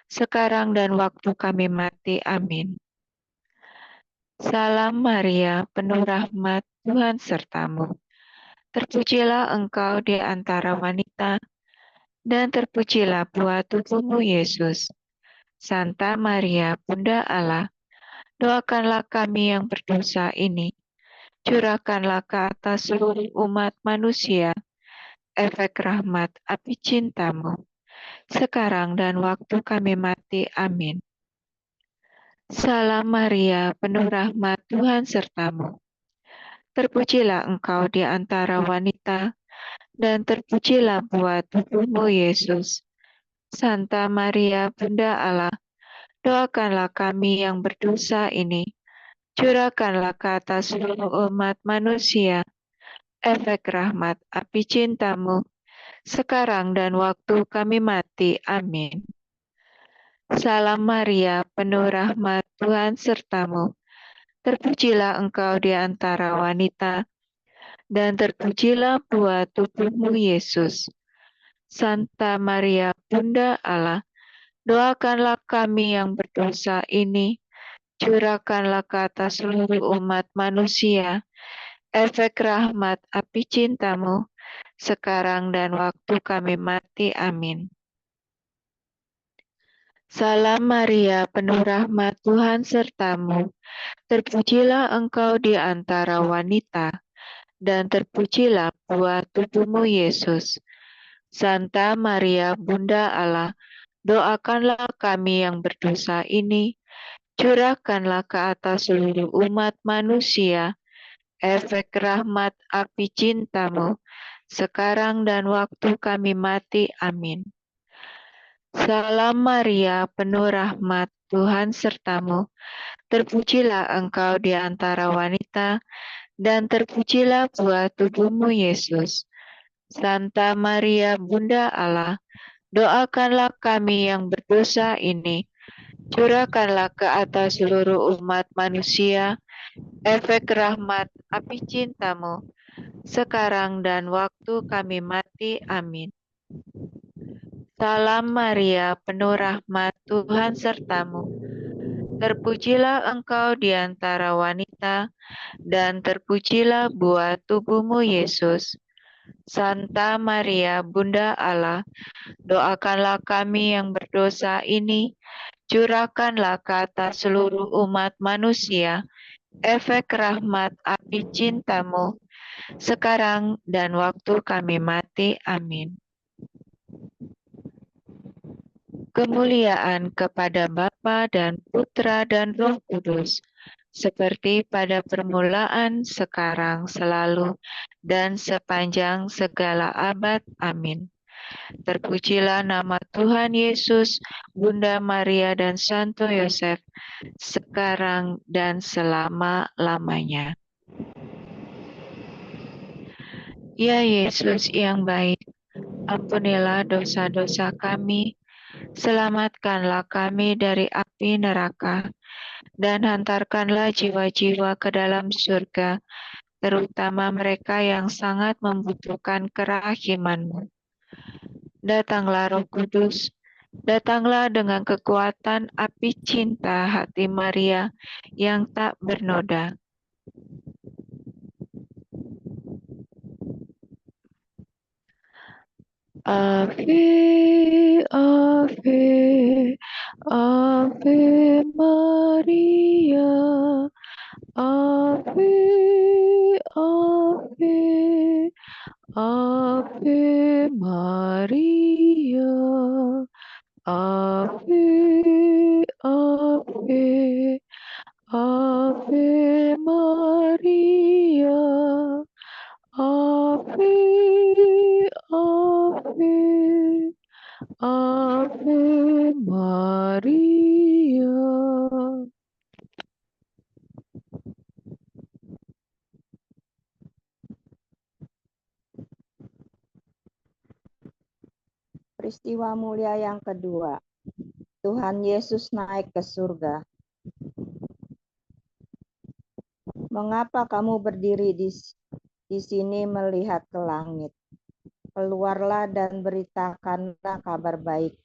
sekarang dan waktu kami mati. Amin. Salam Maria, penuh rahmat, Tuhan sertamu. Terpujilah engkau di antara wanita, dan terpujilah buah tubuhmu, Yesus. Santa Maria, Bunda Allah, doakanlah kami yang berdosa ini, curahkanlah ke atas seluruh umat manusia efek rahmat api cintamu, sekarang dan waktu kami mati. Amin. Salam Maria, penuh rahmat, Tuhan sertamu. Terpujilah engkau di antara wanita, dan terpujilah buah tubuhmu, Yesus. Santa Maria, Bunda Allah, doakanlah kami yang berdosa ini, curahkanlah ke atas seluruh umat manusia efek rahmat api cintamu, sekarang dan waktu kami mati. Amin. Salam Maria, penuh rahmat, Tuhan sertamu. Terpujilah engkau di antara wanita, dan terpujilah buah tubuhmu, Yesus. Santa Maria, Bunda Allah, doakanlah kami yang berdosa ini, curahkanlah ke atas seluruh umat manusia efek rahmat api cintamu, sekarang dan waktu kami mati. Amin. Salam Maria, penuh rahmat, Tuhan sertamu. Terpujilah engkau di antara wanita, dan terpujilah buah tubuhmu, Yesus. Santa Maria, Bunda Allah, doakanlah kami yang berdosa ini, curahkanlah ke atas seluruh umat manusia efek rahmat api cintamu, sekarang dan waktu kami mati. Amin. Salam Maria, penuh rahmat, Tuhan sertamu. Terpujilah engkau di antara wanita, dan terpujilah buah tubuhmu, Yesus. Santa Maria, Bunda Allah, doakanlah kami yang berdosa ini, curahkanlah ke atas seluruh umat manusia efek rahmat api cintamu, sekarang dan waktu kami mati. Amin. Salam Maria, penuh rahmat, Tuhan sertamu. Terpujilah engkau di antara wanita, dan terpujilah buah tubuhmu, Yesus. Santa Maria, Bunda Allah, doakanlah kami yang berdosa ini, curahkanlah ke atas seluruh umat manusia efek rahmat api cintamu, sekarang dan waktu kami mati. Amin. Kemuliaan kepada Bapa dan Putra dan Roh Kudus, seperti pada permulaan, sekarang, selalu, dan sepanjang segala abad. Amin. Terpujilah nama Tuhan Yesus, Bunda Maria dan Santo Yosef, sekarang dan selama-lamanya. Ya Yesus yang baik, ampunilah dosa-dosa kami, selamatkanlah kami dari api neraka, dan hantarkanlah jiwa-jiwa ke dalam surga, terutama mereka yang sangat membutuhkan kerahiman-Mu. Datanglah Roh Kudus, datanglah dengan kekuatan api cinta hati Maria yang tak bernoda. Ave, Ave, Ave Maria, Ave, Ave, Ave Maria, Ave, Ave, Ave Maria, Ave, Ave, Ave Maria. Peristiwa mulia yang kedua, Tuhan Yesus naik ke surga. Mengapa kamu berdiri di sini melihat ke langit? Keluarlah dan beritakanlah kabar baik,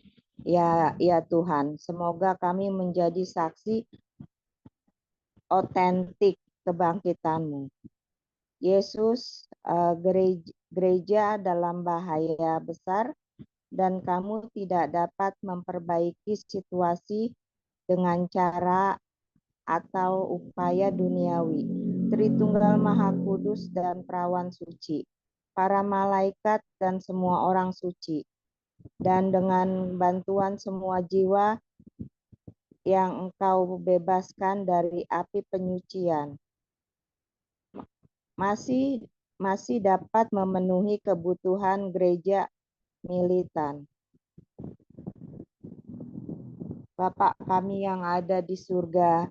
ya Tuhan. Semoga kami menjadi saksi otentik kebangkitan-Mu. Yesus, gereja dalam bahaya besar dan kamu tidak dapat memperbaiki situasi dengan cara atau upaya duniawi. Tritunggal Maha Kudus dan Perawan Suci, para malaikat dan semua orang suci, dan dengan bantuan semua jiwa yang Engkau bebaskan dari api penyucian, masih dapat memenuhi kebutuhan gereja militan. Bapa kami yang ada di surga,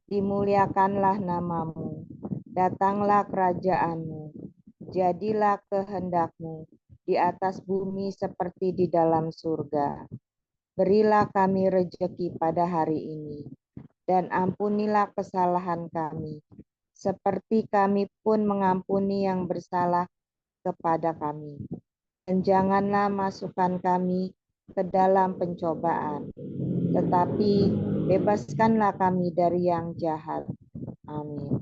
dimuliakanlah namamu, datanglah kerajaanmu, jadilah kehendakmu di atas bumi seperti di dalam surga. Berilah kami rejeki pada hari ini, dan ampunilah kesalahan kami, seperti kami pun mengampuni yang bersalah kepada kami. Dan janganlah masukkan kami ke dalam pencobaan, tetapi bebaskanlah kami dari yang jahat. Amin.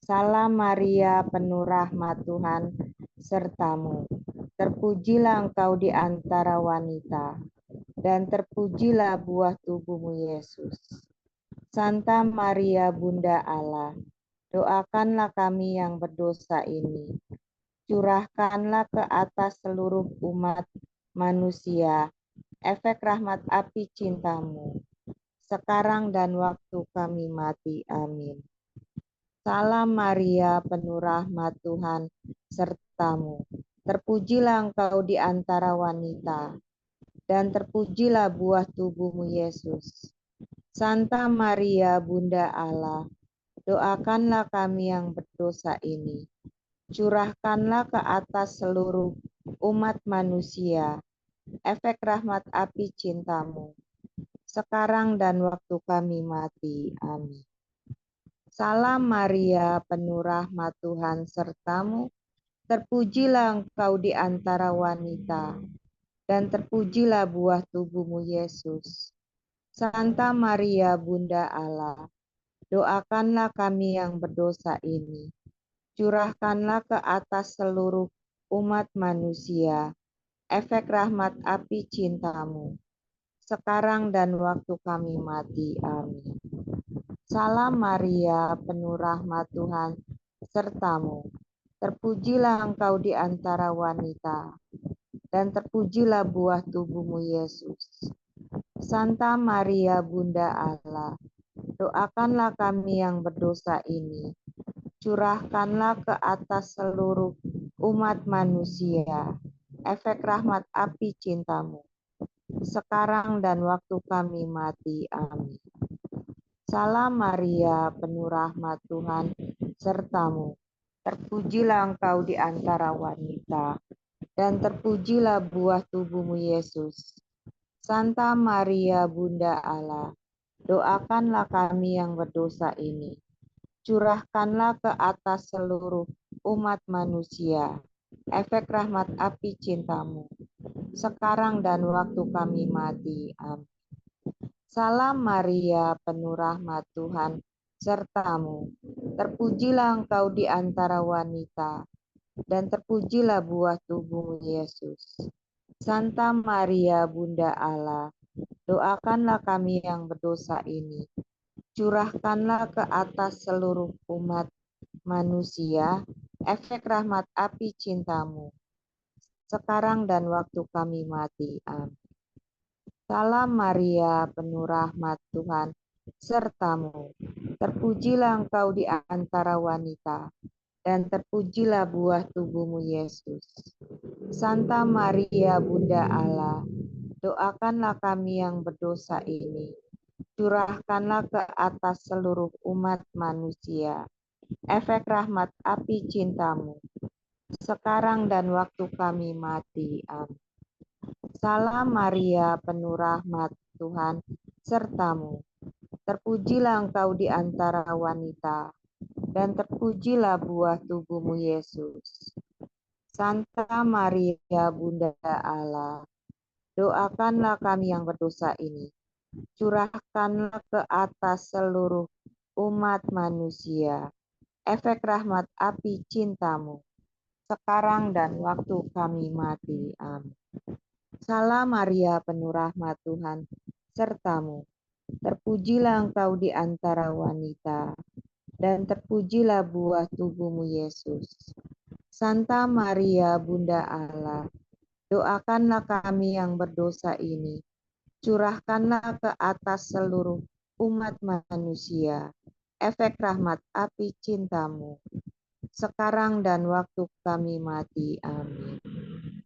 Salam Maria, penuh rahmat Tuhan sertamu. Terpujilah engkau di antara wanita, dan terpujilah buah tubuhmu Yesus. Santa Maria, Bunda Allah, doakanlah kami yang berdosa ini. Curahkanlah ke atas seluruh umat manusia efek rahmat api cintamu, sekarang dan waktu kami mati. Amin. Salam Maria, penuh rahmat Tuhan sertamu. Terpujilah engkau di antara wanita, dan terpujilah buah tubuhmu Yesus. Santa Maria, Bunda Allah, doakanlah kami yang berdosa ini. Curahkanlah ke atas seluruh umat manusia efek rahmat api cintamu, sekarang dan waktu kami mati. Amin. Salam Maria, penuh rahmat Tuhan sertamu. Terpujilah engkau di antara wanita, dan terpujilah buah tubuhmu Yesus. Santa Maria, Bunda Allah, doakanlah kami yang berdosa ini. Curahkanlah ke atas seluruh umat manusia efek rahmat api cintamu, sekarang dan waktu kami mati. Amin. Salam Maria, penuh rahmat Tuhan sertamu. Terpujilah engkau di antara wanita, dan terpujilah buah tubuhmu Yesus. Santa Maria, Bunda Allah, doakanlah kami yang berdosa ini. Curahkanlah ke atas seluruh umat manusia efek rahmat api cintamu, sekarang dan waktu kami mati. Amin. Salam Maria, penuh rahmat Tuhan sertamu. Terpujilah engkau di antara wanita, dan terpujilah buah tubuhmu Yesus. Santa Maria, Bunda Allah, doakanlah kami yang berdosa ini. Curahkanlah ke atas seluruh umat manusia efek rahmat api cintamu, sekarang dan waktu kami mati. Amin. Salam Maria, penuh rahmat Tuhan sertamu. Terpujilah engkau di antara wanita, dan terpujilah buah tubuhmu Yesus. Santa Maria, Bunda Allah, doakanlah kami yang berdosa ini. Curahkanlah ke atas seluruh umat manusia efek rahmat api cintamu, sekarang dan waktu kami mati. Amin. Salam Maria, penuh rahmat Tuhan sertamu. Terpujilah engkau di antara wanita, dan terpujilah buah tubuhmu Yesus. Santa Maria, Bunda Allah, doakanlah kami yang berdosa ini. Curahkanlah ke atas seluruh umat manusia efek rahmat api cintamu, sekarang dan waktu kami mati. Amin. Salam Maria, penuh rahmat Tuhan sertamu. Terpujilah engkau di antara wanita, dan terpujilah buah tubuhmu Yesus. Santa Maria, Bunda Allah, doakanlah kami yang berdosa ini. Curahkanlah ke atas seluruh umat manusia efek rahmat api cintamu, sekarang dan waktu kami mati. Amin. Salam Maria, penuh rahmat Tuhan sertamu. Terpujilah engkau di antara wanita, dan terpujilah buah tubuhmu Yesus. Santa Maria, Bunda Allah, doakanlah kami yang berdosa ini, curahkanlah ke atas seluruh umat manusia efek rahmat api cintamu, sekarang dan waktu kami mati. Amin.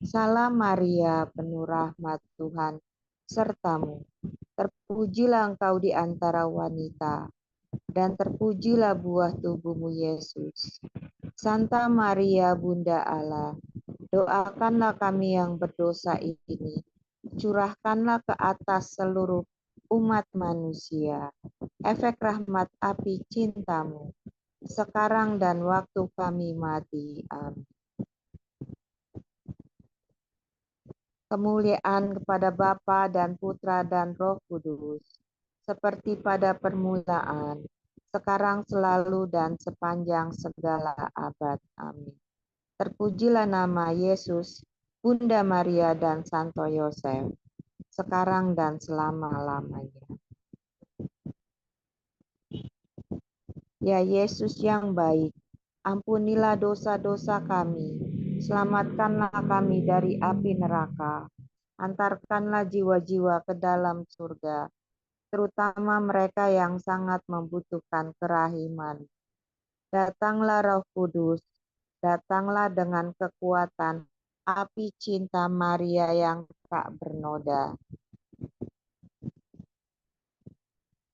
Salam Maria, penuh rahmat Tuhan sertamu. Terpujilah engkau di antara wanita, dan terpujilah buah tubuhmu Yesus. Santa Maria, Bunda Allah, doakanlah kami yang berdosa ini, curahkanlah ke atas seluruh umat manusia efek rahmat api cintamu, sekarang dan waktu kami mati. Amin. Kemuliaan kepada Bapa dan Putra dan Roh Kudus, seperti pada permulaan, sekarang, selalu, dan sepanjang segala abad. Amin. Terpujilah nama Yesus, Bunda Maria, dan Santo Yosef, sekarang dan selama-lamanya. Ya Yesus yang baik, ampunilah dosa-dosa kami, selamatkanlah kami dari api neraka, antarkanlah jiwa-jiwa ke dalam surga, terutama mereka yang sangat membutuhkan kerahiman. Datanglah Roh Kudus, datanglah dengan kekuatan api cinta Maria yang tak bernoda.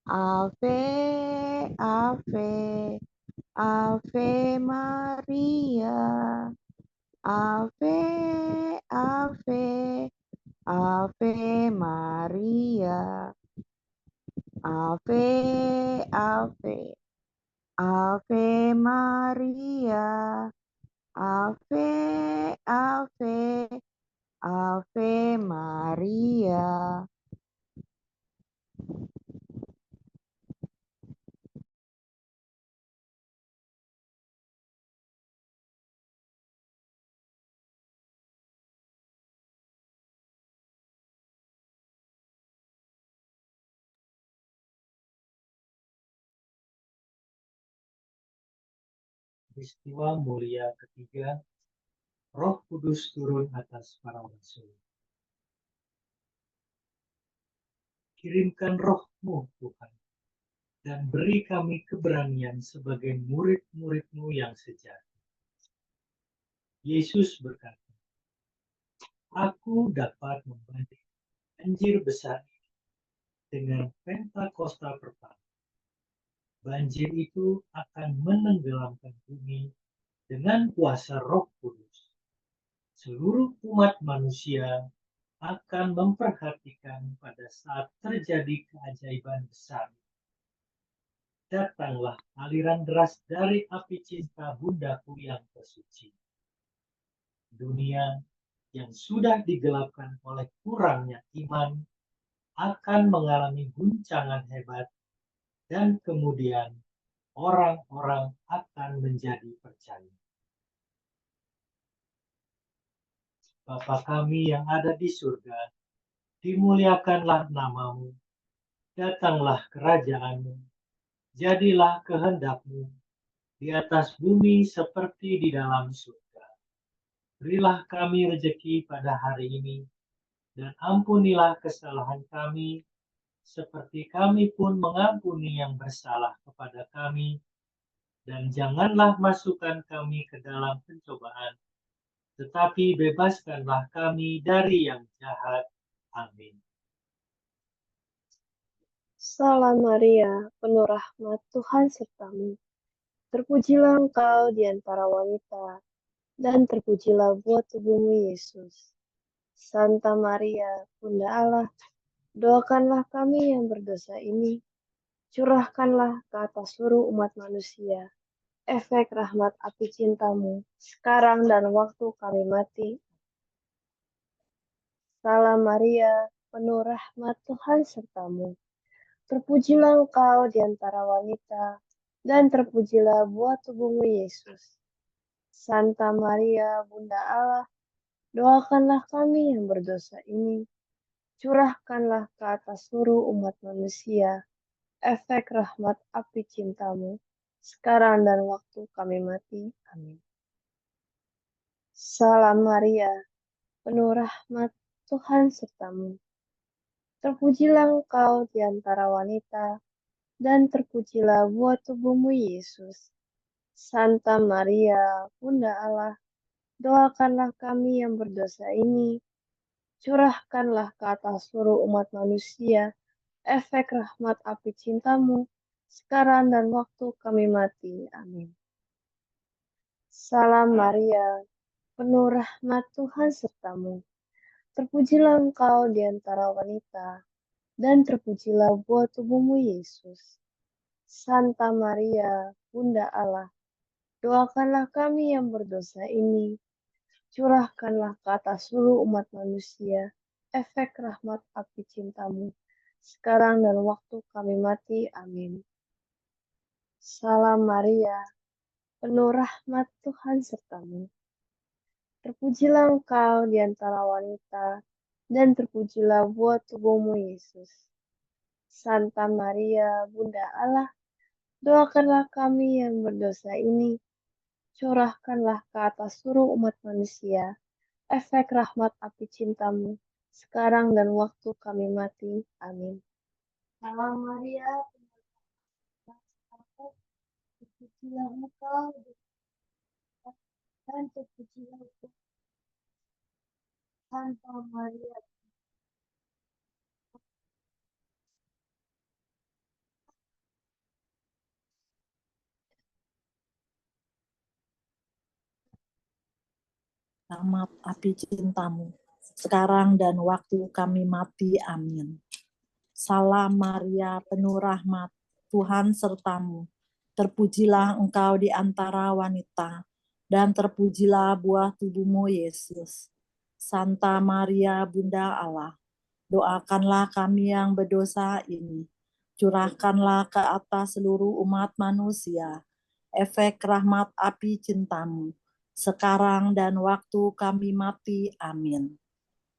Ave, Ave, Ave Maria, Ave, Ave, Ave Maria, Ave, Ave, Ave Maria, Ave, Ave, Ave Maria. Peristiwa mulia ketiga, Roh Kudus turun atas para rasul. Kirimkan Roh-Mu, Tuhan, dan beri kami keberanian sebagai murid-murid-Mu yang sejati. Yesus berkata, Aku dapat membanding banjir besar dengan Pentakosta pertama. Banjir itu akan menenggelamkan bumi dengan kuasa Roh Kudus. Seluruh umat manusia akan memperhatikan pada saat terjadi keajaiban besar. Datanglah aliran deras dari api cinta bundaku yang tersuci. Dunia yang sudah digelapkan oleh kurangnya iman akan mengalami guncangan hebat, dan kemudian orang-orang akan menjadi percaya. Bapa kami yang ada di surga, dimuliakanlah nama-Mu, datanglah kerajaan-Mu, jadilah kehendak-Mu di atas bumi seperti di dalam surga. Berilah kami rejeki pada hari ini, dan ampunilah kesalahan kami, seperti kami pun mengampuni yang bersalah kepada kami, dan janganlah masukkan kami ke dalam pencobaan, tetapi bebaskanlah kami dari yang jahat. Amin. Salam Maria, penuh rahmat Tuhan sertamu. Terpujilah engkau di antara wanita, dan terpujilah buah tubuhmu Yesus. Santa Maria, Bunda Allah, doakanlah kami yang berdosa ini, curahkanlah ke atas seluruh umat manusia efek rahmat api cintamu, sekarang dan waktu kami mati. Salam Maria, penuh rahmat Tuhan sertamu. Terpujilah engkau di antara wanita, dan terpujilah buah tubuhmu Yesus. Santa Maria, Bunda Allah, doakanlah kami yang berdosa ini. Curahkanlah ke atas seluruh umat manusia efek rahmat api cintamu, sekarang dan waktu kami mati. Amin. Salam Maria, penuh rahmat, Tuhan sertamu. Terpujilah engkau di antara wanita, dan terpujilah buah tubuhmu, Yesus. Santa Maria, Bunda Allah, doakanlah kami yang berdosa ini. Curahkanlah ke atas seluruh umat manusia efek rahmat api cintamu, sekarang dan waktu kami mati. Amin. Salam Maria, penuh rahmat Tuhan sertamu. Terpujilah engkau di antara wanita, dan terpujilah buah tubuhmu, Yesus. Santa Maria, Bunda Allah, doakanlah kami yang berdosa ini. Curahkanlah ke atas seluruh umat manusia efek rahmat api cintamu, sekarang dan waktu kami mati. Amin. Salam Maria, penuh rahmat Tuhan sertamu. Terpujilah engkau di antara wanita, dan terpujilah buah tubuhmu, Yesus. Santa Maria, Bunda Allah, doakanlah kami yang berdosa ini. Curahkanlah ke atas seluruh umat manusia efek rahmat api cintamu, sekarang dan waktu kami mati. Amin. Salam Maria, terpujilah engkau dan terpujilah Santa Maria. Rahmat api cintamu, sekarang dan waktu kami mati. Amin. Salam Maria, penuh rahmat, Tuhan sertamu. Terpujilah engkau di antara wanita, dan terpujilah buah tubuhmu, Yesus. Santa Maria, Bunda Allah, doakanlah kami yang berdosa ini. Curahkanlah ke atas seluruh umat manusia efek rahmat api cintamu, sekarang dan waktu kami mati. Amin.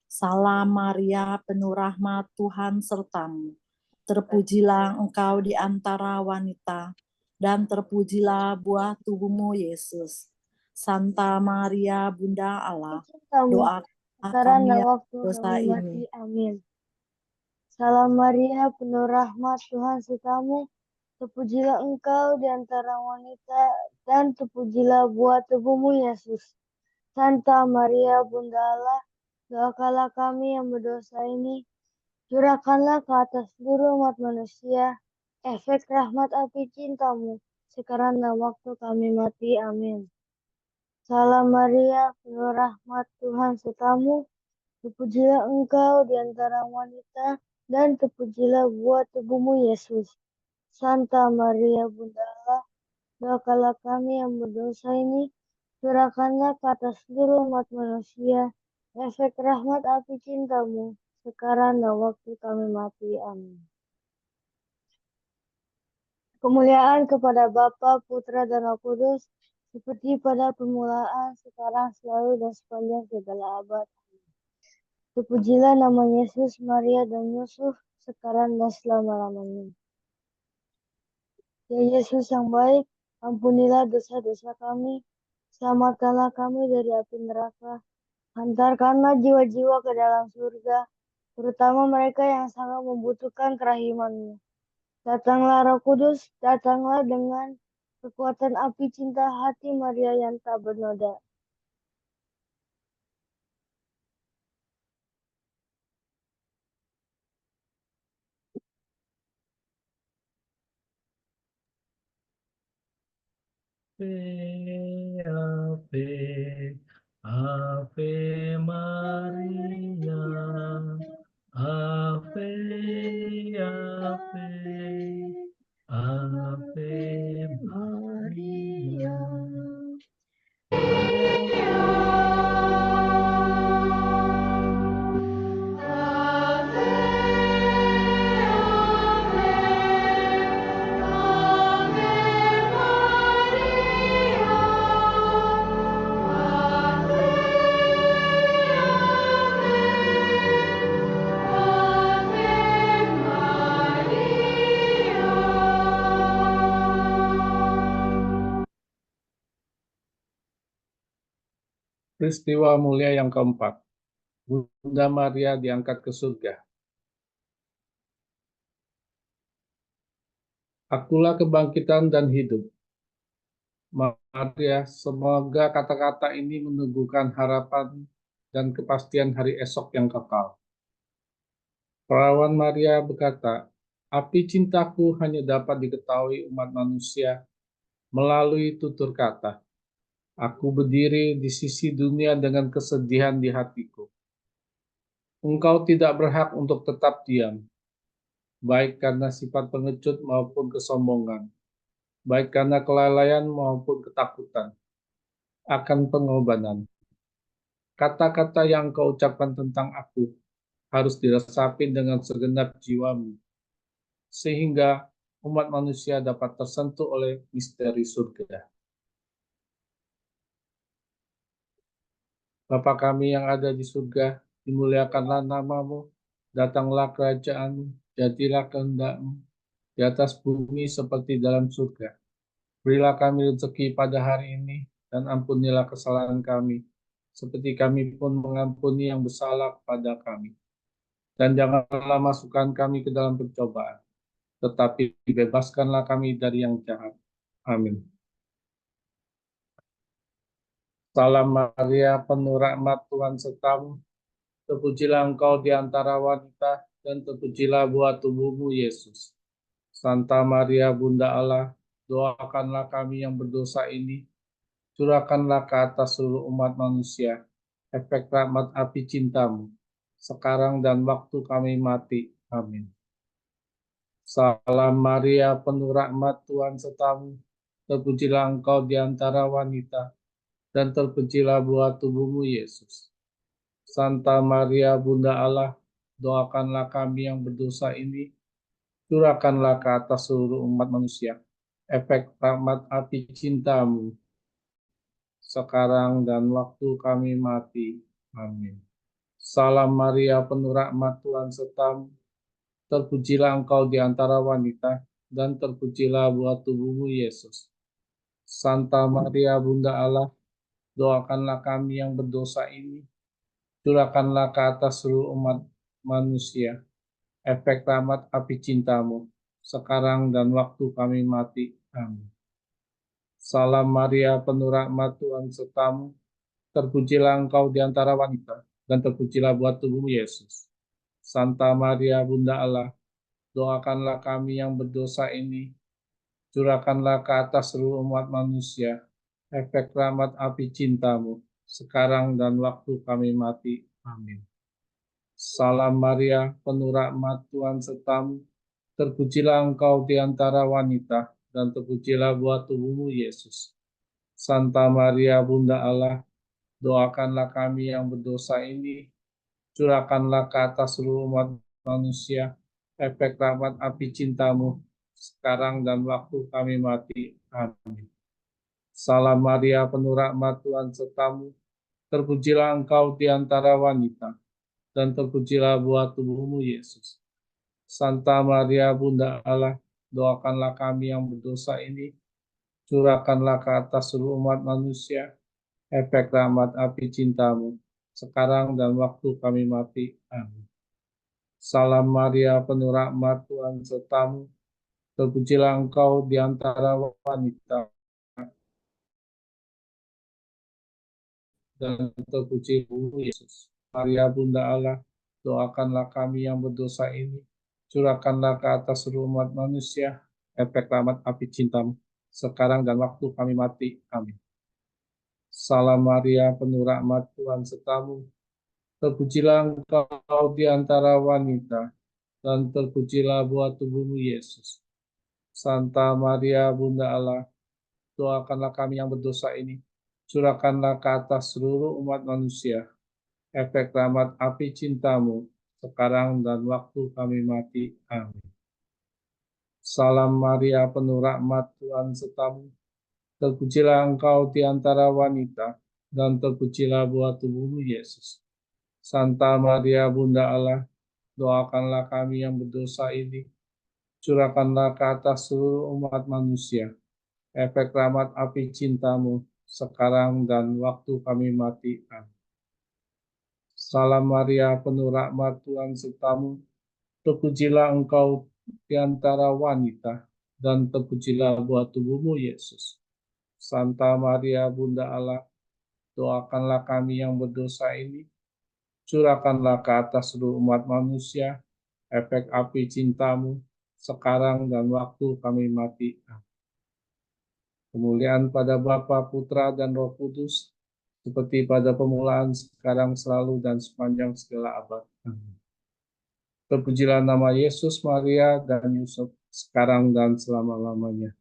Salam Maria, penuh rahmat, Tuhan sertamu. Terpujilah engkau di antara wanita, dan terpujilah buah tubuhmu, Yesus. Santa Maria, Bunda Allah, doakanlah sekarang kami dan yang waktu berdosa kami ini. mati. Amin. Salam Maria, penuh rahmat, Tuhan sertamu. Terpujilah engkau di antara wanita, dan terpujilah buah tubuhmu, Yesus. Santa Maria, Bunda Allah, doakanlah kami yang berdosa ini. Curahkanlah ke atas seluruh umat manusia efek rahmat api cintamu, sekarang dan waktu kami mati. Amin. Salam Maria, penuh rahmat, Tuhan sertamu. Terpujilah engkau di antara wanita, dan terpujilah buah tubuhmu, Yesus. Santa Maria, Bunda Allah, doakanlah kami yang berdosa ini. Curahkanlah ke atas seluruh umat manusia efek rahmat api cintamu, sekarang dan waktu kami mati. Amin. Kemuliaan kepada Bapa, Putra, dan Roh Kudus, seperti pada permulaan, sekarang, selalu, dan sepanjang segala abad. Terpujilah nama Yesus, Maria, dan Yusuf, sekarang dan selama-lamanya. Ya Yesus yang baik, ampunilah dosa-dosa kami, selamatkanlah kami dari api neraka, hantarkanlah jiwa-jiwa ke dalam surga, terutama mereka yang sangat membutuhkan kerahiman-Mu. Datanglah Roh Kudus, datanglah dengan kekuatan api cinta hati Maria yang tak bernoda. Ave, Ave Maria, Ave, Ave, Ave Maria. Ave, Ave Maria. Peristiwa mulia yang keempat, Bunda Maria diangkat ke surga. Akulah kebangkitan dan hidup. Maria, semoga kata-kata ini meneguhkan harapan dan kepastian hari esok yang kekal. Perawan Maria berkata, api cintaku hanya dapat diketahui umat manusia melalui tutur kata. Aku berdiri di sisi dunia dengan kesedihan di hatiku. Engkau tidak berhak untuk tetap diam, baik karena sifat pengecut maupun kesombongan, baik karena kelalaian maupun ketakutan akan pengorbanan. Kata-kata yang kau ucapkan tentang aku harus diresapi dengan segenap jiwamu, sehingga umat manusia dapat tersentuh oleh misteri surga. Bapa kami yang ada di surga, dimuliakanlah namamu, datanglah kerajaanmu, jadilah kehendakmu, di atas bumi seperti dalam surga. Berilah kami rezeki pada hari ini, dan ampunilah kesalahan kami, seperti kami pun mengampuni yang bersalah kepada kami. Dan janganlah masukkan kami ke dalam pencobaan, tetapi bebaskanlah kami dari yang jahat. Amin. Salam Maria, penuh rahmat, Tuhan sertamu. Terpujilah engkau di antara wanita, dan terpujilah buah tubuhmu, Yesus. Santa Maria, Bunda Allah, doakanlah kami yang berdosa ini, curahkanlah ke atas seluruh umat manusia, efek rahmat api cintamu, sekarang dan waktu kami mati. Amin. Salam Maria, penuh rahmat, Tuhan sertamu. Terpujilah engkau di antara wanita, dan terpujilah buah tubuhmu, Yesus. Santa Maria, Bunda Allah, doakanlah kami yang berdosa ini, curahkanlah ke atas seluruh umat manusia, efek rahmat api cintamu, sekarang dan waktu kami mati. Amin. Salam Maria, penuh rahmat, Tuhan sertamu. Terpujilah engkau di antara wanita, dan terpujilah buah tubuhmu, Yesus. Santa Maria, Bunda Allah, doakanlah kami yang berdosa ini, curahkanlah ke atas seluruh umat manusia, efek rahmat api cintamu, sekarang dan waktu kami mati. Amin. Salam Maria, penuh rahmat, Tuhan sertamu. Terpujilah engkau di antara wanita, dan terpujilah buah tubuhmu, Yesus. Santa Maria, Bunda Allah, doakanlah kami yang berdosa ini, curahkanlah ke atas seluruh umat manusia, efek rahmat api cintamu, sekarang dan waktu kami mati. Amin. Salam Maria, penuh rahmat, Tuhan sertamu. Terpujilah engkau di antara wanita, dan terpujilah buah tubuhmu, Yesus. Santa Maria, Bunda Allah, doakanlah kami yang berdosa ini, curahkanlah ke atas seluruh umat manusia, efek rahmat api cintamu, sekarang dan waktu kami mati. Amin. Salam Maria, penuh rahmat, Tuhan sertamu. Terpujilah engkau di antara wanita, dan terpujilah buah tubuhmu, Yesus. Santa Maria, Bunda Allah, doakanlah kami yang berdosa ini, curahkanlah ke atas seluruh umat manusia, efek rahmat api cintamu, sekarang dan waktu kami mati. Amin. Salam Maria, penuh rahmat, Tuhan sertamu. Terpujilah engkau di antara wanita, dan terpuji Yesus. Maria, Bunda Allah, doakanlah kami yang berdosa ini, curahkanlah ke atas seluruh umat manusia, efek rahmat api cintamu, sekarang dan waktu kami mati. Amin. Salam Maria, penuh rahmat, Tuhan sertamu. Terpujilah engkau di antara wanita, dan terpujilah buah tubuhmu, Yesus. Santa Maria, Bunda Allah, doakanlah kami yang berdosa ini, curahkanlah ke atas seluruh umat manusia, efek rahmat api cintamu, sekarang dan waktu kami mati. Amin. Salam Maria, penuh rahmat, Tuhan sertamu. Terpujilah engkau di antara wanita, dan terpujilah buah tubuhmu, Yesus. Santa Maria, Bunda Allah, doakanlah kami yang berdosa ini, curahkanlah ke atas seluruh umat manusia, efek rahmat api cintamu, sekarang dan waktu kami mati. Amin. Salam Maria, penuh rahmat, Tuhan sertamu. Terpujilah engkau di antara wanita, dan terpujilah buah tubuhmu, Yesus. Santa Maria, Bunda Allah, doakanlah kami yang berdosa ini, curahkanlah ke atas seluruh umat manusia, efek api cintamu, sekarang dan waktu kami mati. Amin. Kemuliaan pada Bapa, Putra, dan Roh Kudus, seperti pada permulaan, sekarang, selalu, dan sepanjang segala abad. Amin. Terpujilah nama Yesus, Maria, dan Yusuf, sekarang dan selama-lamanya.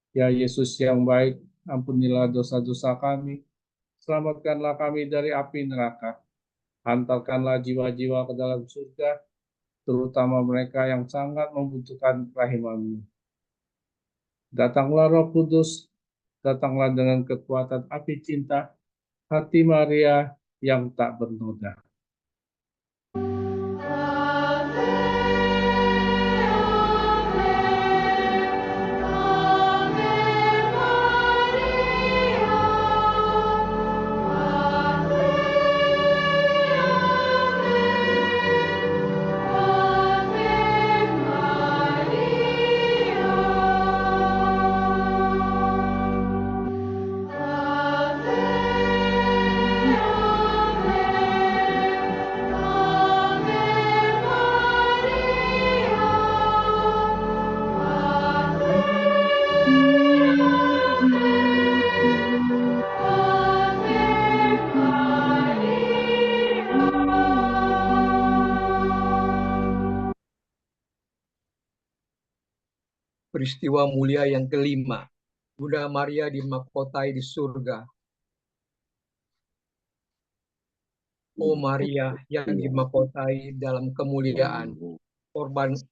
Ya Yesus yang baik, ampunilah dosa-dosa kami, selamatkanlah kami dari api neraka, hantarkanlah jiwa-jiwa ke dalam surga, terutama mereka yang sangat membutuhkan kerahiman-Mu. Datanglah Roh Kudus, datanglah dengan kekuatan api cinta, hati Maria yang tak bernoda. Peristiwa mulia yang kelima, Bunda Maria dimahkotai di surga. O Maria yang dimahkotai dalam kemuliaan,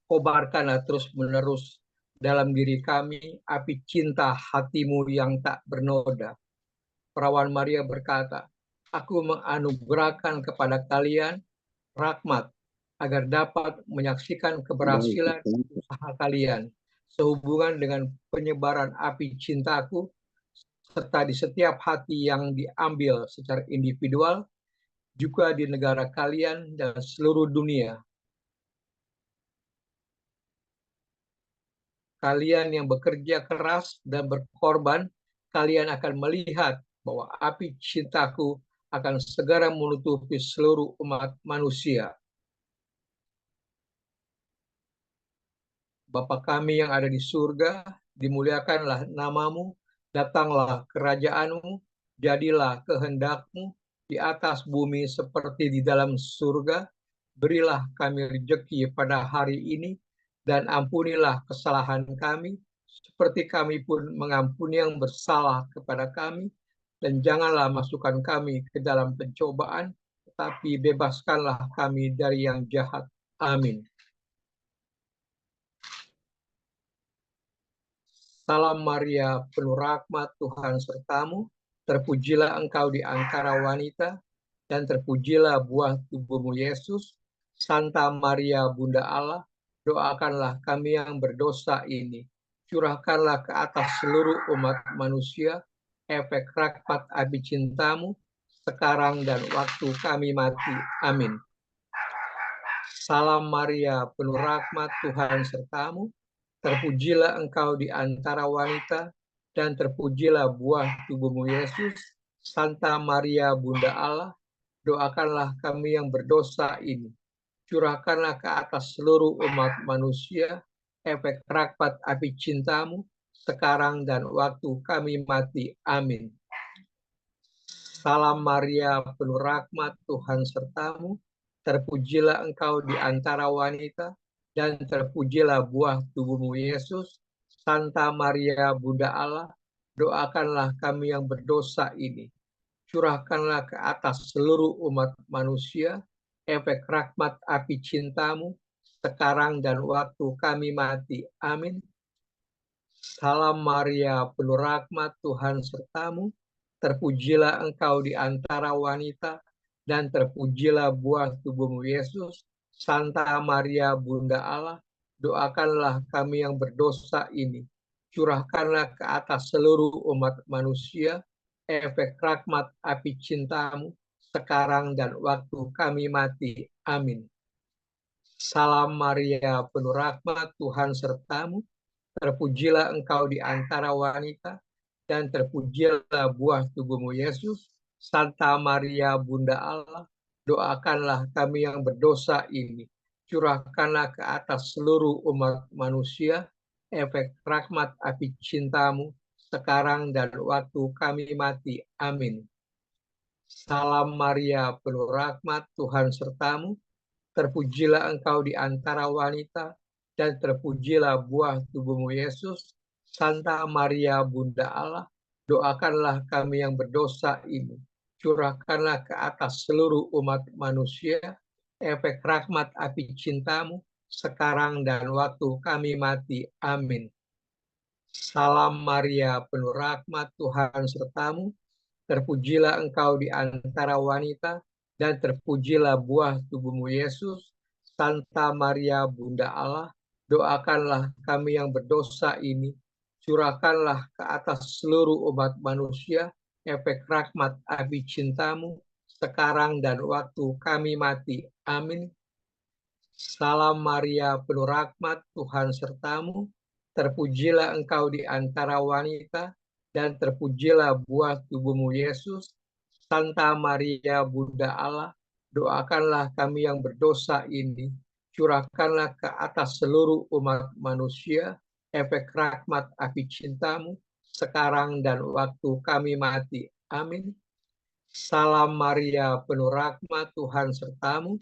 kobarkanlah terus-menerus dalam diri kami api cinta hatimu yang tak bernoda. Perawan Maria berkata, aku menganugerahkan kepada kalian rahmat agar dapat menyaksikan keberhasilan usaha kalian sehubungan dengan penyebaran api cintaku, serta di setiap hati yang diambil secara individual, juga di negara kalian dan seluruh dunia. Kalian yang bekerja keras dan berkorban, kalian akan melihat bahwa api cintaku akan segera menutupi seluruh umat manusia. Bapa kami yang ada di surga, dimuliakanlah namamu, datanglah kerajaanmu, jadilah kehendakmu di atas bumi seperti di dalam surga. Berilah kami rezeki pada hari ini, dan ampunilah kesalahan kami, seperti kami pun mengampuni yang bersalah kepada kami, dan janganlah masukkan kami ke dalam pencobaan, tetapi bebaskanlah kami dari yang jahat. Amin. Salam Maria, penuh rahmat, Tuhan sertamu, terpujilah engkau di antara wanita, dan terpujilah buah tubuhmu Yesus. Santa Maria, Bunda Allah, doakanlah kami yang berdosa ini, curahkanlah ke atas seluruh umat manusia, efek rahmat api cintamu, sekarang dan waktu kami mati. Amin. Salam Maria, penuh rahmat, Tuhan sertamu, terpujilah engkau di antara wanita, dan terpujilah buah tubuhmu Yesus. Santa Maria, Bunda Allah, doakanlah kami yang berdosa ini, curahkanlah ke atas seluruh umat manusia, efek rahmat api cintamu, sekarang dan waktu kami mati. Amin. Salam Maria, penuh rahmat, Tuhan sertamu, terpujilah engkau di antara wanita, dan terpujilah buah tubuhmu Yesus. Santa Maria, Bunda Allah, doakanlah kami yang berdosa ini, curahkanlah ke atas seluruh umat manusia, efek rahmat api cintamu, sekarang dan waktu kami mati. Amin. Salam Maria, penuh rahmat, Tuhan sertamu, terpujilah engkau di antara wanita, dan terpujilah buah tubuhmu Yesus. Santa Maria, Bunda Allah, doakanlah kami yang berdosa ini, curahkanlah ke atas seluruh umat manusia, efek rahmat api cintamu, sekarang dan waktu kami mati. Amin. Salam Maria, penuh rahmat, Tuhan sertamu. Terpujilah engkau di antara wanita, dan terpujilah buah tubuhmu Yesus. Santa Maria, Bunda Allah, doakanlah kami yang berdosa ini. Curahkanlah ke atas seluruh umat manusia efek rahmat api cintamu, sekarang dan waktu kami mati. Amin. Salam Maria, penuh rahmat, Tuhan sertamu. Terpujilah engkau di antara wanita, dan terpujilah buah tubuhmu Yesus. Santa Maria, Bunda Allah, doakanlah kami yang berdosa ini. Curahkanlah ke atas seluruh umat manusia efek rahmat api cintamu, sekarang dan waktu kami mati. Amin. Salam Maria, penuh rahmat, Tuhan sertamu. Terpujilah engkau di antara wanita, dan terpujilah buah tubuhmu Yesus. Santa Maria, Bunda Allah, doakanlah kami yang berdosa ini. Curahkanlah ke atas seluruh umat manusia efek rahmat api cintamu, sekarang dan waktu kami mati. Amin. Salam Maria, penuh rahmat, Tuhan sertamu. Terpujilah engkau di antara wanita, dan terpujilah buah tubuhmu Yesus. Santa Maria, Bunda Allah, doakanlah kami yang berdosa ini. Curahkanlah ke atas seluruh umat manusia efek rahmat api cintamu, sekarang dan waktu kami mati. Amin. Salam Maria, penuh rahmat, Tuhan sertamu.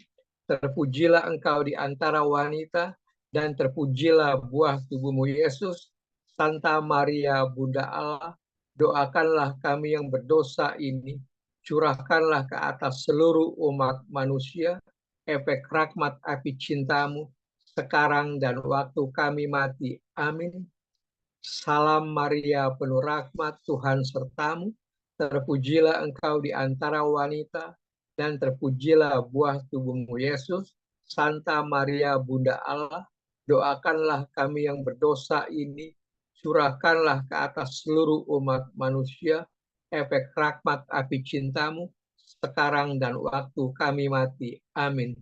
Terpujilah engkau di antara wanita, dan terpujilah buah tubuhmu Yesus. Santa Maria, Bunda Allah, doakanlah kami yang berdosa ini. Curahkanlah ke atas seluruh umat manusia efek rahmat api cintamu, sekarang dan waktu kami mati. Amin. Salam Maria, penuh rahmat, Tuhan sertamu. Terpujilah engkau di antara wanita, dan terpujilah buah tubuhmu Yesus. Santa Maria, Bunda Allah, doakanlah kami yang berdosa ini. Curahkanlah ke atas seluruh umat manusia efek rahmat api cintamu, sekarang dan waktu kami mati. Amin.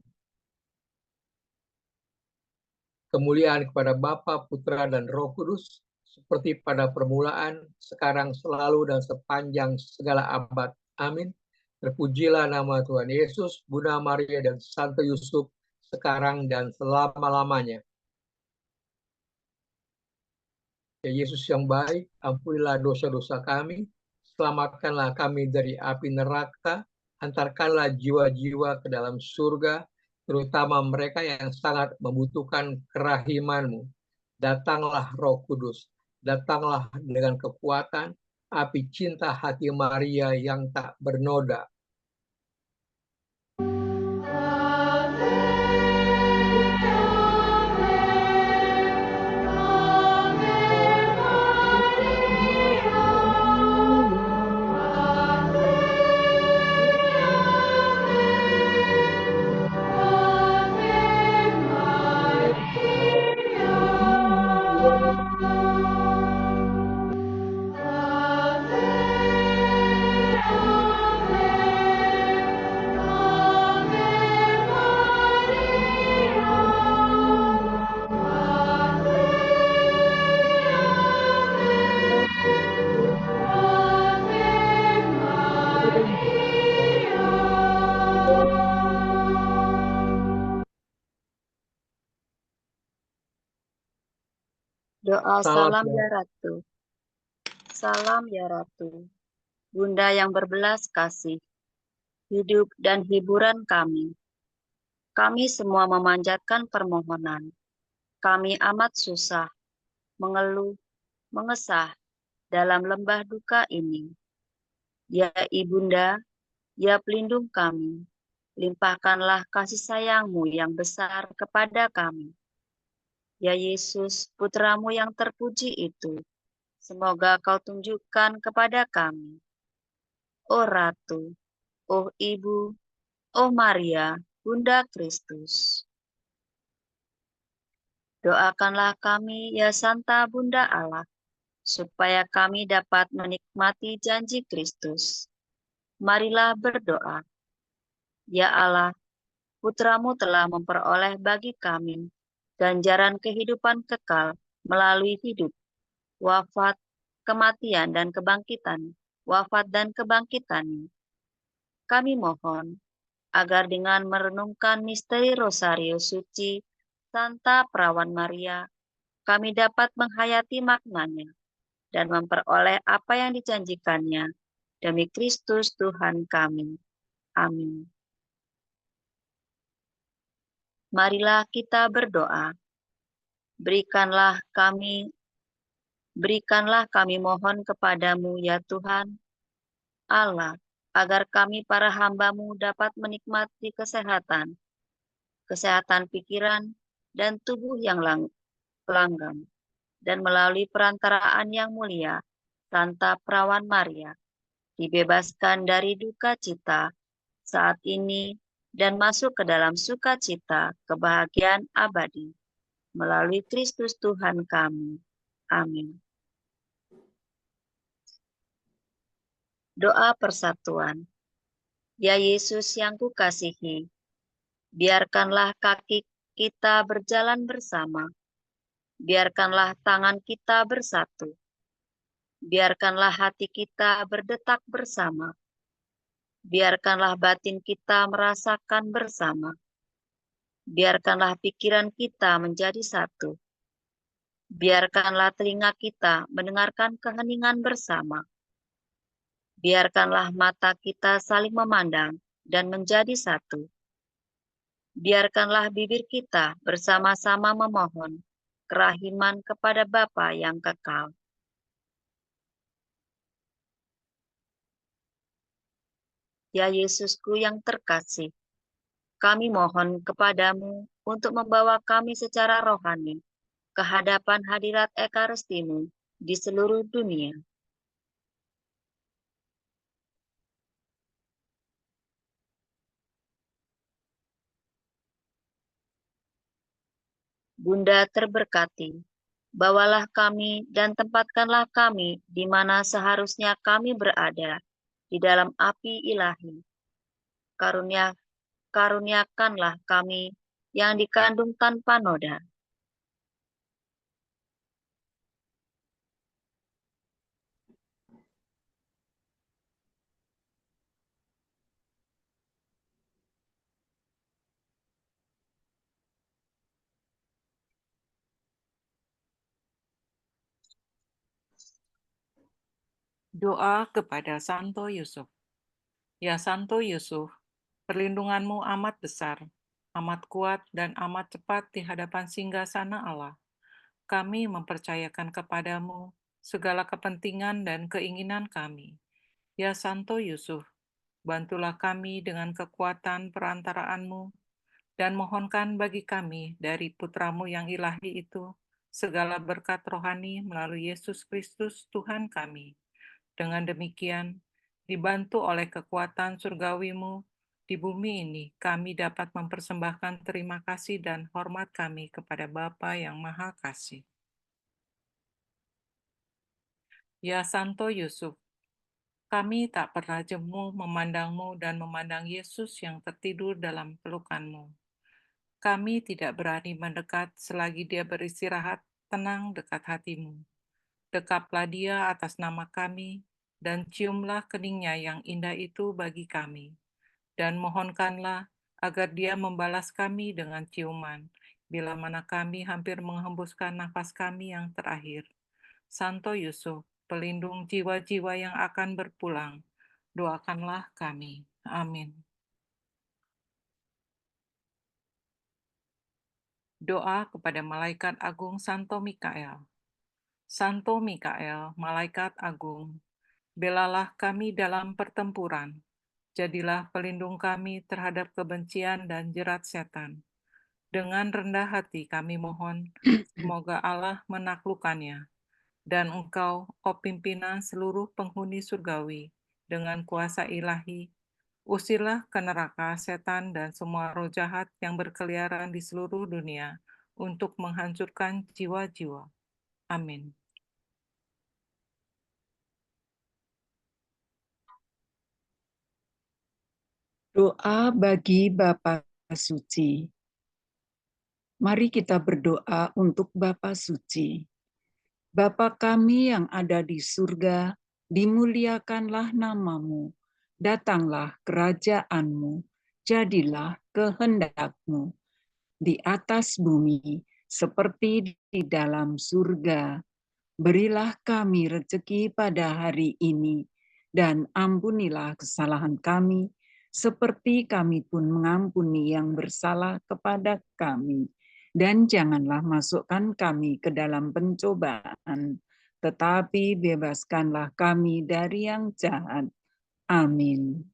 Kemuliaan kepada Bapa, Putra, dan Roh Kudus, seperti pada permulaan, sekarang, selalu, dan sepanjang segala abad. Amin. Terpujilah nama Tuhan Yesus, Bunda Maria, dan Santo Yusuf, sekarang dan selama-lamanya. Ya Yesus yang baik, ampunilah dosa-dosa kami, selamatkanlah kami dari api neraka, antarkanlah jiwa-jiwa ke dalam surga, terutama mereka yang sangat membutuhkan kerahiman-Mu. Datanglah Roh Kudus, datanglah dengan kekuatan, api cinta hati Maria yang tak bernoda. Doa Salam salam ya Ratu. Salam ya Ratu. Bunda yang berbelas kasih, hidup dan hiburan kami. Kami semua memanjatkan permohonan. Kami amat susah, mengeluh, mengesah dalam lembah duka ini. Ya Ibunda, ya pelindung kami, limpahkanlah kasih sayang-Mu yang besar kepada kami. Ya Yesus, Putramu yang terpuji itu, semoga Kau tunjukkan kepada kami. Oh Ratu, oh Ibu, oh Maria, Bunda Kristus. Doakanlah kami, ya Santa Bunda Allah, supaya kami dapat menikmati janji Kristus. Marilah berdoa. Ya Allah, Putramu telah memperoleh bagi kami ganjaran kehidupan kekal melalui hidup, wafat, kematian, dan kebangkitan, wafat dan kebangkitan. Kami mohon agar dengan merenungkan misteri Rosario Suci Santa Perawan Maria, kami dapat menghayati maknanya dan memperoleh apa yang dijanjikannya demi Kristus Tuhan kami. Amin. Marilah kita berdoa. Berikanlah kami mohon kepadamu ya Tuhan Allah, agar kami para hamba-Mu dapat menikmati kesehatan pikiran, dan tubuh yang langgam, dan melalui perantaraan yang mulia, Santa Perawan Maria, dibebaskan dari duka cita saat ini dan masuk ke dalam sukacita kebahagiaan abadi melalui Kristus Tuhan kami. Amin. Doa persatuan. Ya Yesus yang kukasihi, biarkanlah kaki kita berjalan bersama, biarkanlah tangan kita bersatu, biarkanlah hati kita berdetak bersama, biarkanlah batin kita merasakan bersama, biarkanlah pikiran kita menjadi satu, biarkanlah telinga kita mendengarkan keheningan bersama, biarkanlah mata kita saling memandang dan menjadi satu, biarkanlah bibir kita bersama-sama memohon kerahiman kepada Bapa yang kekal. Ya Yesusku yang terkasih, kami mohon kepadamu untuk membawa kami secara rohani ke hadapan hadirat Ekaristimu di seluruh dunia. Bunda terberkati, bawalah kami dan tempatkanlah kami di mana seharusnya kami berada, di dalam api ilahi. Karuniakanlah kami yang dikandung tanpa noda. Doa kepada Santo Yusuf. Ya Santo Yusuf, perlindunganmu amat besar, amat kuat, dan amat cepat di hadapan singgasana Allah. Kami mempercayakan kepadamu segala kepentingan dan keinginan kami. Ya Santo Yusuf, bantulah kami dengan kekuatan perantaraanmu, dan mohonkan bagi kami dari Putramu yang ilahi itu segala berkat rohani melalui Yesus Kristus Tuhan kami. Dengan demikian, dibantu oleh kekuatan surgawimu, di bumi ini kami dapat mempersembahkan terima kasih dan hormat kami kepada Bapa yang Maha Kasih. Ya Santo Yusuf, kami tak pernah jemu memandangmu dan memandang Yesus yang tertidur dalam pelukanmu. Kami tidak berani mendekat selagi dia beristirahat tenang dekat hatimu. Dekaplah dia atas nama kami, dan ciumlah keningnya yang indah itu bagi kami. Dan mohonkanlah agar dia membalas kami dengan ciuman, bila mana kami hampir menghembuskan nafas kami yang terakhir. Santo Yusuf, pelindung jiwa-jiwa yang akan berpulang, doakanlah kami. Amin. Doa kepada Malaikat Agung Santo Mikael. Santo Mikael, Malaikat Agung, belalah kami dalam pertempuran. Jadilah pelindung kami terhadap kebencian dan jerat setan. Dengan rendah hati kami mohon, semoga Allah menaklukkannya. Dan Engkau, oh pimpinan seluruh penghuni surgawi, dengan kuasa ilahi, usirlah ke neraka setan dan semua roh jahat yang berkeliaran di seluruh dunia untuk menghancurkan jiwa-jiwa. Amin. Doa bagi Bapa Suci. Mari kita berdoa untuk Bapa Suci. Bapa kami yang ada di surga, dimuliakanlah namamu. Datanglah kerajaanmu, jadilah kehendakmu di atas bumi seperti di dalam surga. Berilah kami rezeki pada hari ini, dan ampunilah kesalahan kami, seperti kami pun mengampuni yang bersalah kepada kami. Dan janganlah masukkan kami ke dalam pencobaan, tetapi bebaskanlah kami dari yang jahat. Amin.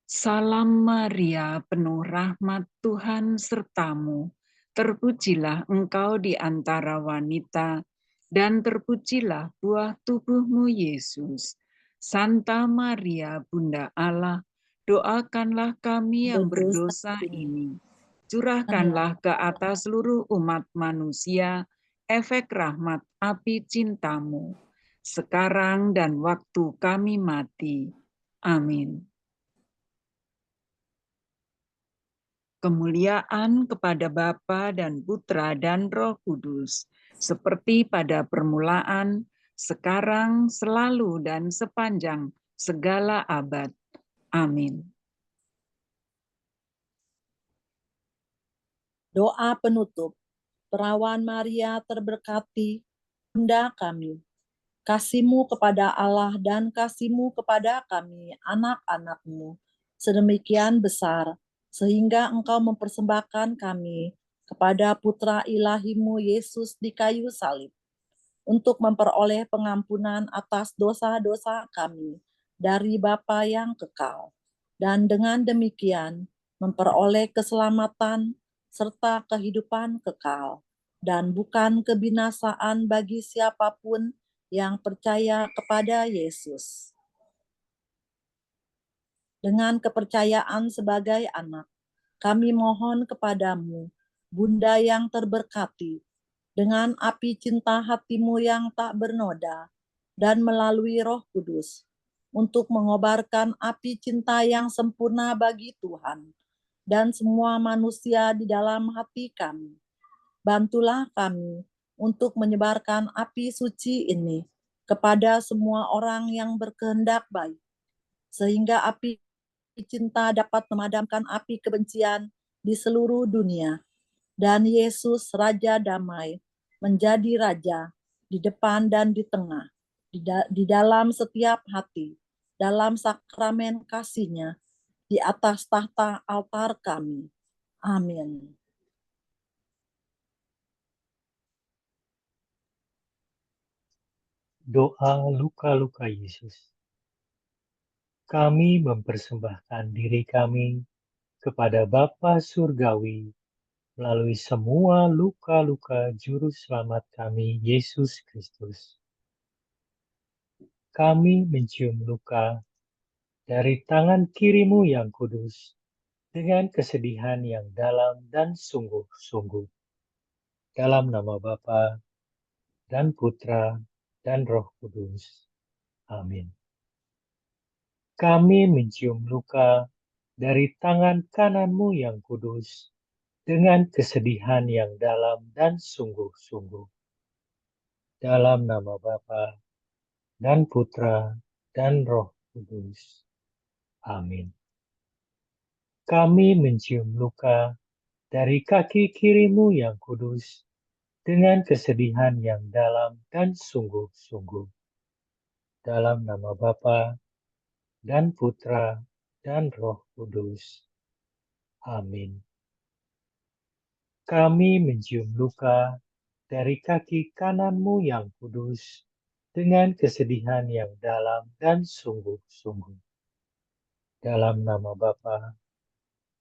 Salam Maria, penuh rahmat Tuhan sertamu. Terpujilah engkau di antara wanita, dan terpujilah buah tubuhmu Yesus. Santa Maria, Bunda Allah, doakanlah kami yang berdosa ini. Curahkanlah ke atas seluruh umat manusia efek rahmat api cintamu, sekarang dan waktu kami mati. Amin. Kemuliaan kepada Bapa dan Putra dan Roh Kudus, seperti pada permulaan, sekarang, selalu, dan sepanjang segala abad. Amin. Doa penutup. Perawan Maria terberkati, Bunda kami. Kasih-Mu kepada Allah dan kasih-Mu kepada kami, anak-anak-Mu, sedemikian besar, sehingga Engkau mempersembahkan kami kepada Putra Ilahi-Mu Yesus di kayu salib, untuk memperoleh pengampunan atas dosa-dosa kami dari Bapa yang kekal, dan dengan demikian memperoleh keselamatan serta kehidupan kekal, dan bukan kebinasaan bagi siapapun yang percaya kepada Yesus. Dengan kepercayaan sebagai anak, kami mohon kepadamu, Bunda yang terberkati, dengan api cinta hatimu yang tak bernoda, dan melalui Roh Kudus, untuk mengobarkan api cinta yang sempurna bagi Tuhan dan semua manusia di dalam hati kami. Bantulah kami untuk menyebarkan api suci ini kepada semua orang yang berkehendak baik, sehingga api cinta dapat memadamkan api kebencian di seluruh dunia. Dan Yesus, Raja Damai, menjadi Raja di depan dan di tengah, di dalam setiap hati, dalam sakramen kasih-Nya, di atas tahta altar kami. Amin. Doa luka-luka Yesus. Kami mempersembahkan diri kami kepada Bapa Surgawi melalui semua luka-luka Juru Selamat kami, Yesus Kristus. Kami mencium luka dari tangan kiri-Mu yang kudus dengan kesedihan yang dalam dan sungguh-sungguh. Dalam nama Bapa dan Putra dan Roh Kudus. Amin. Kami mencium luka dari tangan kanan-Mu yang kudus dengan kesedihan yang dalam dan sungguh-sungguh. Dalam nama Bapa dan Putra dan Roh Kudus. Amin. Kami mencium luka dari kaki kiri-Mu yang kudus dengan kesedihan yang dalam dan sungguh-sungguh. Dalam nama Bapa dan Putra dan Roh Kudus. Amin. Kami mencium luka dari kaki kanan-Mu yang kudus dengan kesedihan yang dalam dan sungguh-sungguh. Dalam nama Bapa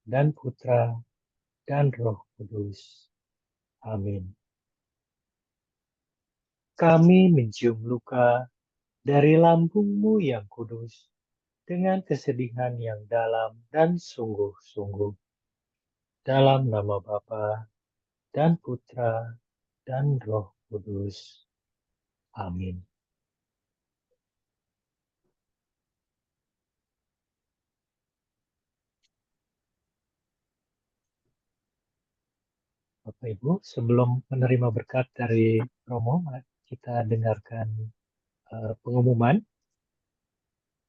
dan Putra dan Roh Kudus. Amin. Kami mencium luka dari lambung-Mu yang kudus dengan kesedihan yang dalam dan sungguh-sungguh. Dalam nama Bapa dan Putra dan Roh Kudus. Amin. Bapak Ibu, sebelum menerima berkat dari Romo, kita dengarkan pengumuman.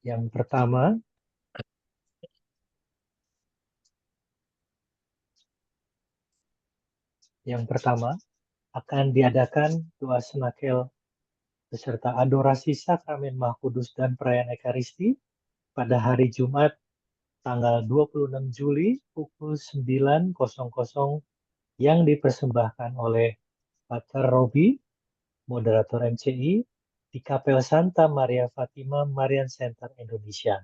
Yang pertama akan diadakan doa senakel beserta adorasi sakramen Maha Kudus dan perayaan Ekaristi pada hari Jumat tanggal 26 Juli pukul 9.00 yang dipersembahkan oleh Pater Robi, moderator MCI, di Kapel Santa Maria Fatima Marian Center Indonesia.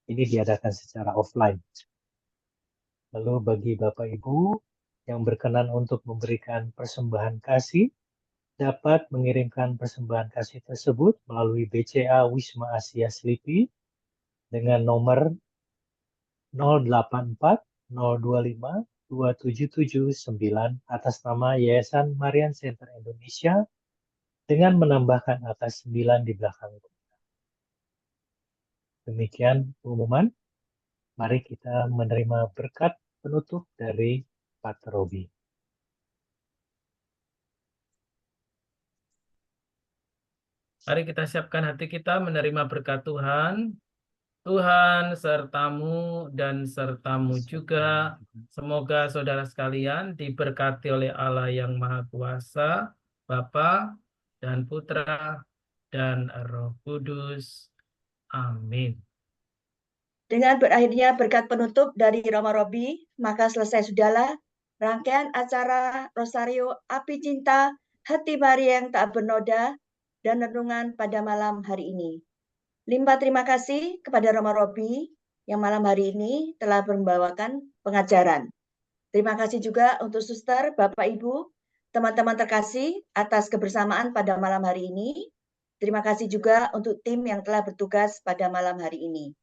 Ini diadakan secara offline. Lalu bagi Bapak Ibu yang berkenan untuk memberikan persembahan kasih, dapat mengirimkan persembahan kasih tersebut melalui BCA Wisma Asia Slipi dengan nomor 084 025 2779 atas nama Yayasan Marian Center Indonesia dengan menambahkan angka 9 di belakang. Demikian pengumuman. Mari kita menerima berkat penutup dari Pater Robi. Mari kita siapkan hati kita menerima berkat Tuhan. Tuhan sertamu dan sertamu juga. Semoga saudara sekalian diberkati oleh Allah yang Maha Kuasa, Bapa dan Putra dan Roh Kudus. Amin. Dengan berakhirnya berkat penutup dari Romo Robi, maka selesai sudahlah rangkaian acara Rosario Api Cinta Hati Maria yang tak bernoda dan renungan pada malam hari ini. Limpah terima kasih kepada Romo Robi yang malam hari ini telah membawakan pengajaran. Terima kasih juga untuk suster, Bapak Ibu, teman-teman terkasih atas kebersamaan pada malam hari ini. Terima kasih juga untuk tim yang telah bertugas pada malam hari ini.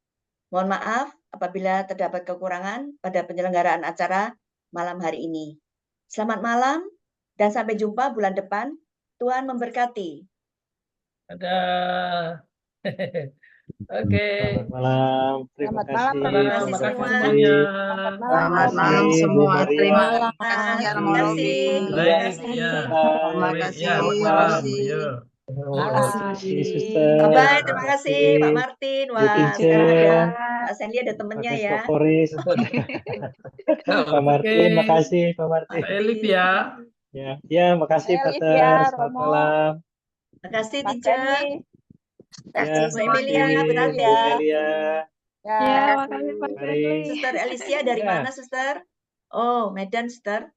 Mohon maaf apabila terdapat kekurangan pada penyelenggaraan acara malam hari ini. Selamat malam dan sampai jumpa bulan depan. Tuhan memberkati. Dadah. Oke. Selamat malam. Terima kasih. Terima kasih semuanya. Selamat malam semua. Terima kasih ya Romo Robi. Baik, ya. Terima kasih. Selamat malam. Yuk. Terima kasih, Suster. Bye, terima kasih Pak Martin. Wah, sekarang ada Pak Sandy ada temennya ya. Favoris. Pak Martin, makasih Pak Martin. Pak Elif ya. Ya, makasih Pater. Selamat malam. Makasih teacher. Ya, Mbak Emilia, berhati ya. Ya, makasih Pak Stanley. Suster Alicia dari mana, Suster? Oh, Medan, Suster.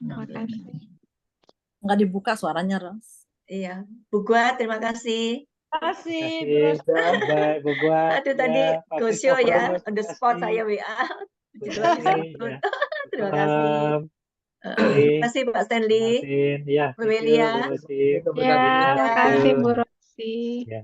Makasih. Nggak dibuka suaranya, Ros. Iya, Bu Gua, terima kasih. Terima kasih, Bye, Bu Gua. Aduh, tadi go show ya, on the spot saya WA. Terima kasih. Terima kasih Pak Stanley. Ya, Bu Melia. Ya, terima kasih Bu Rosi. Ya.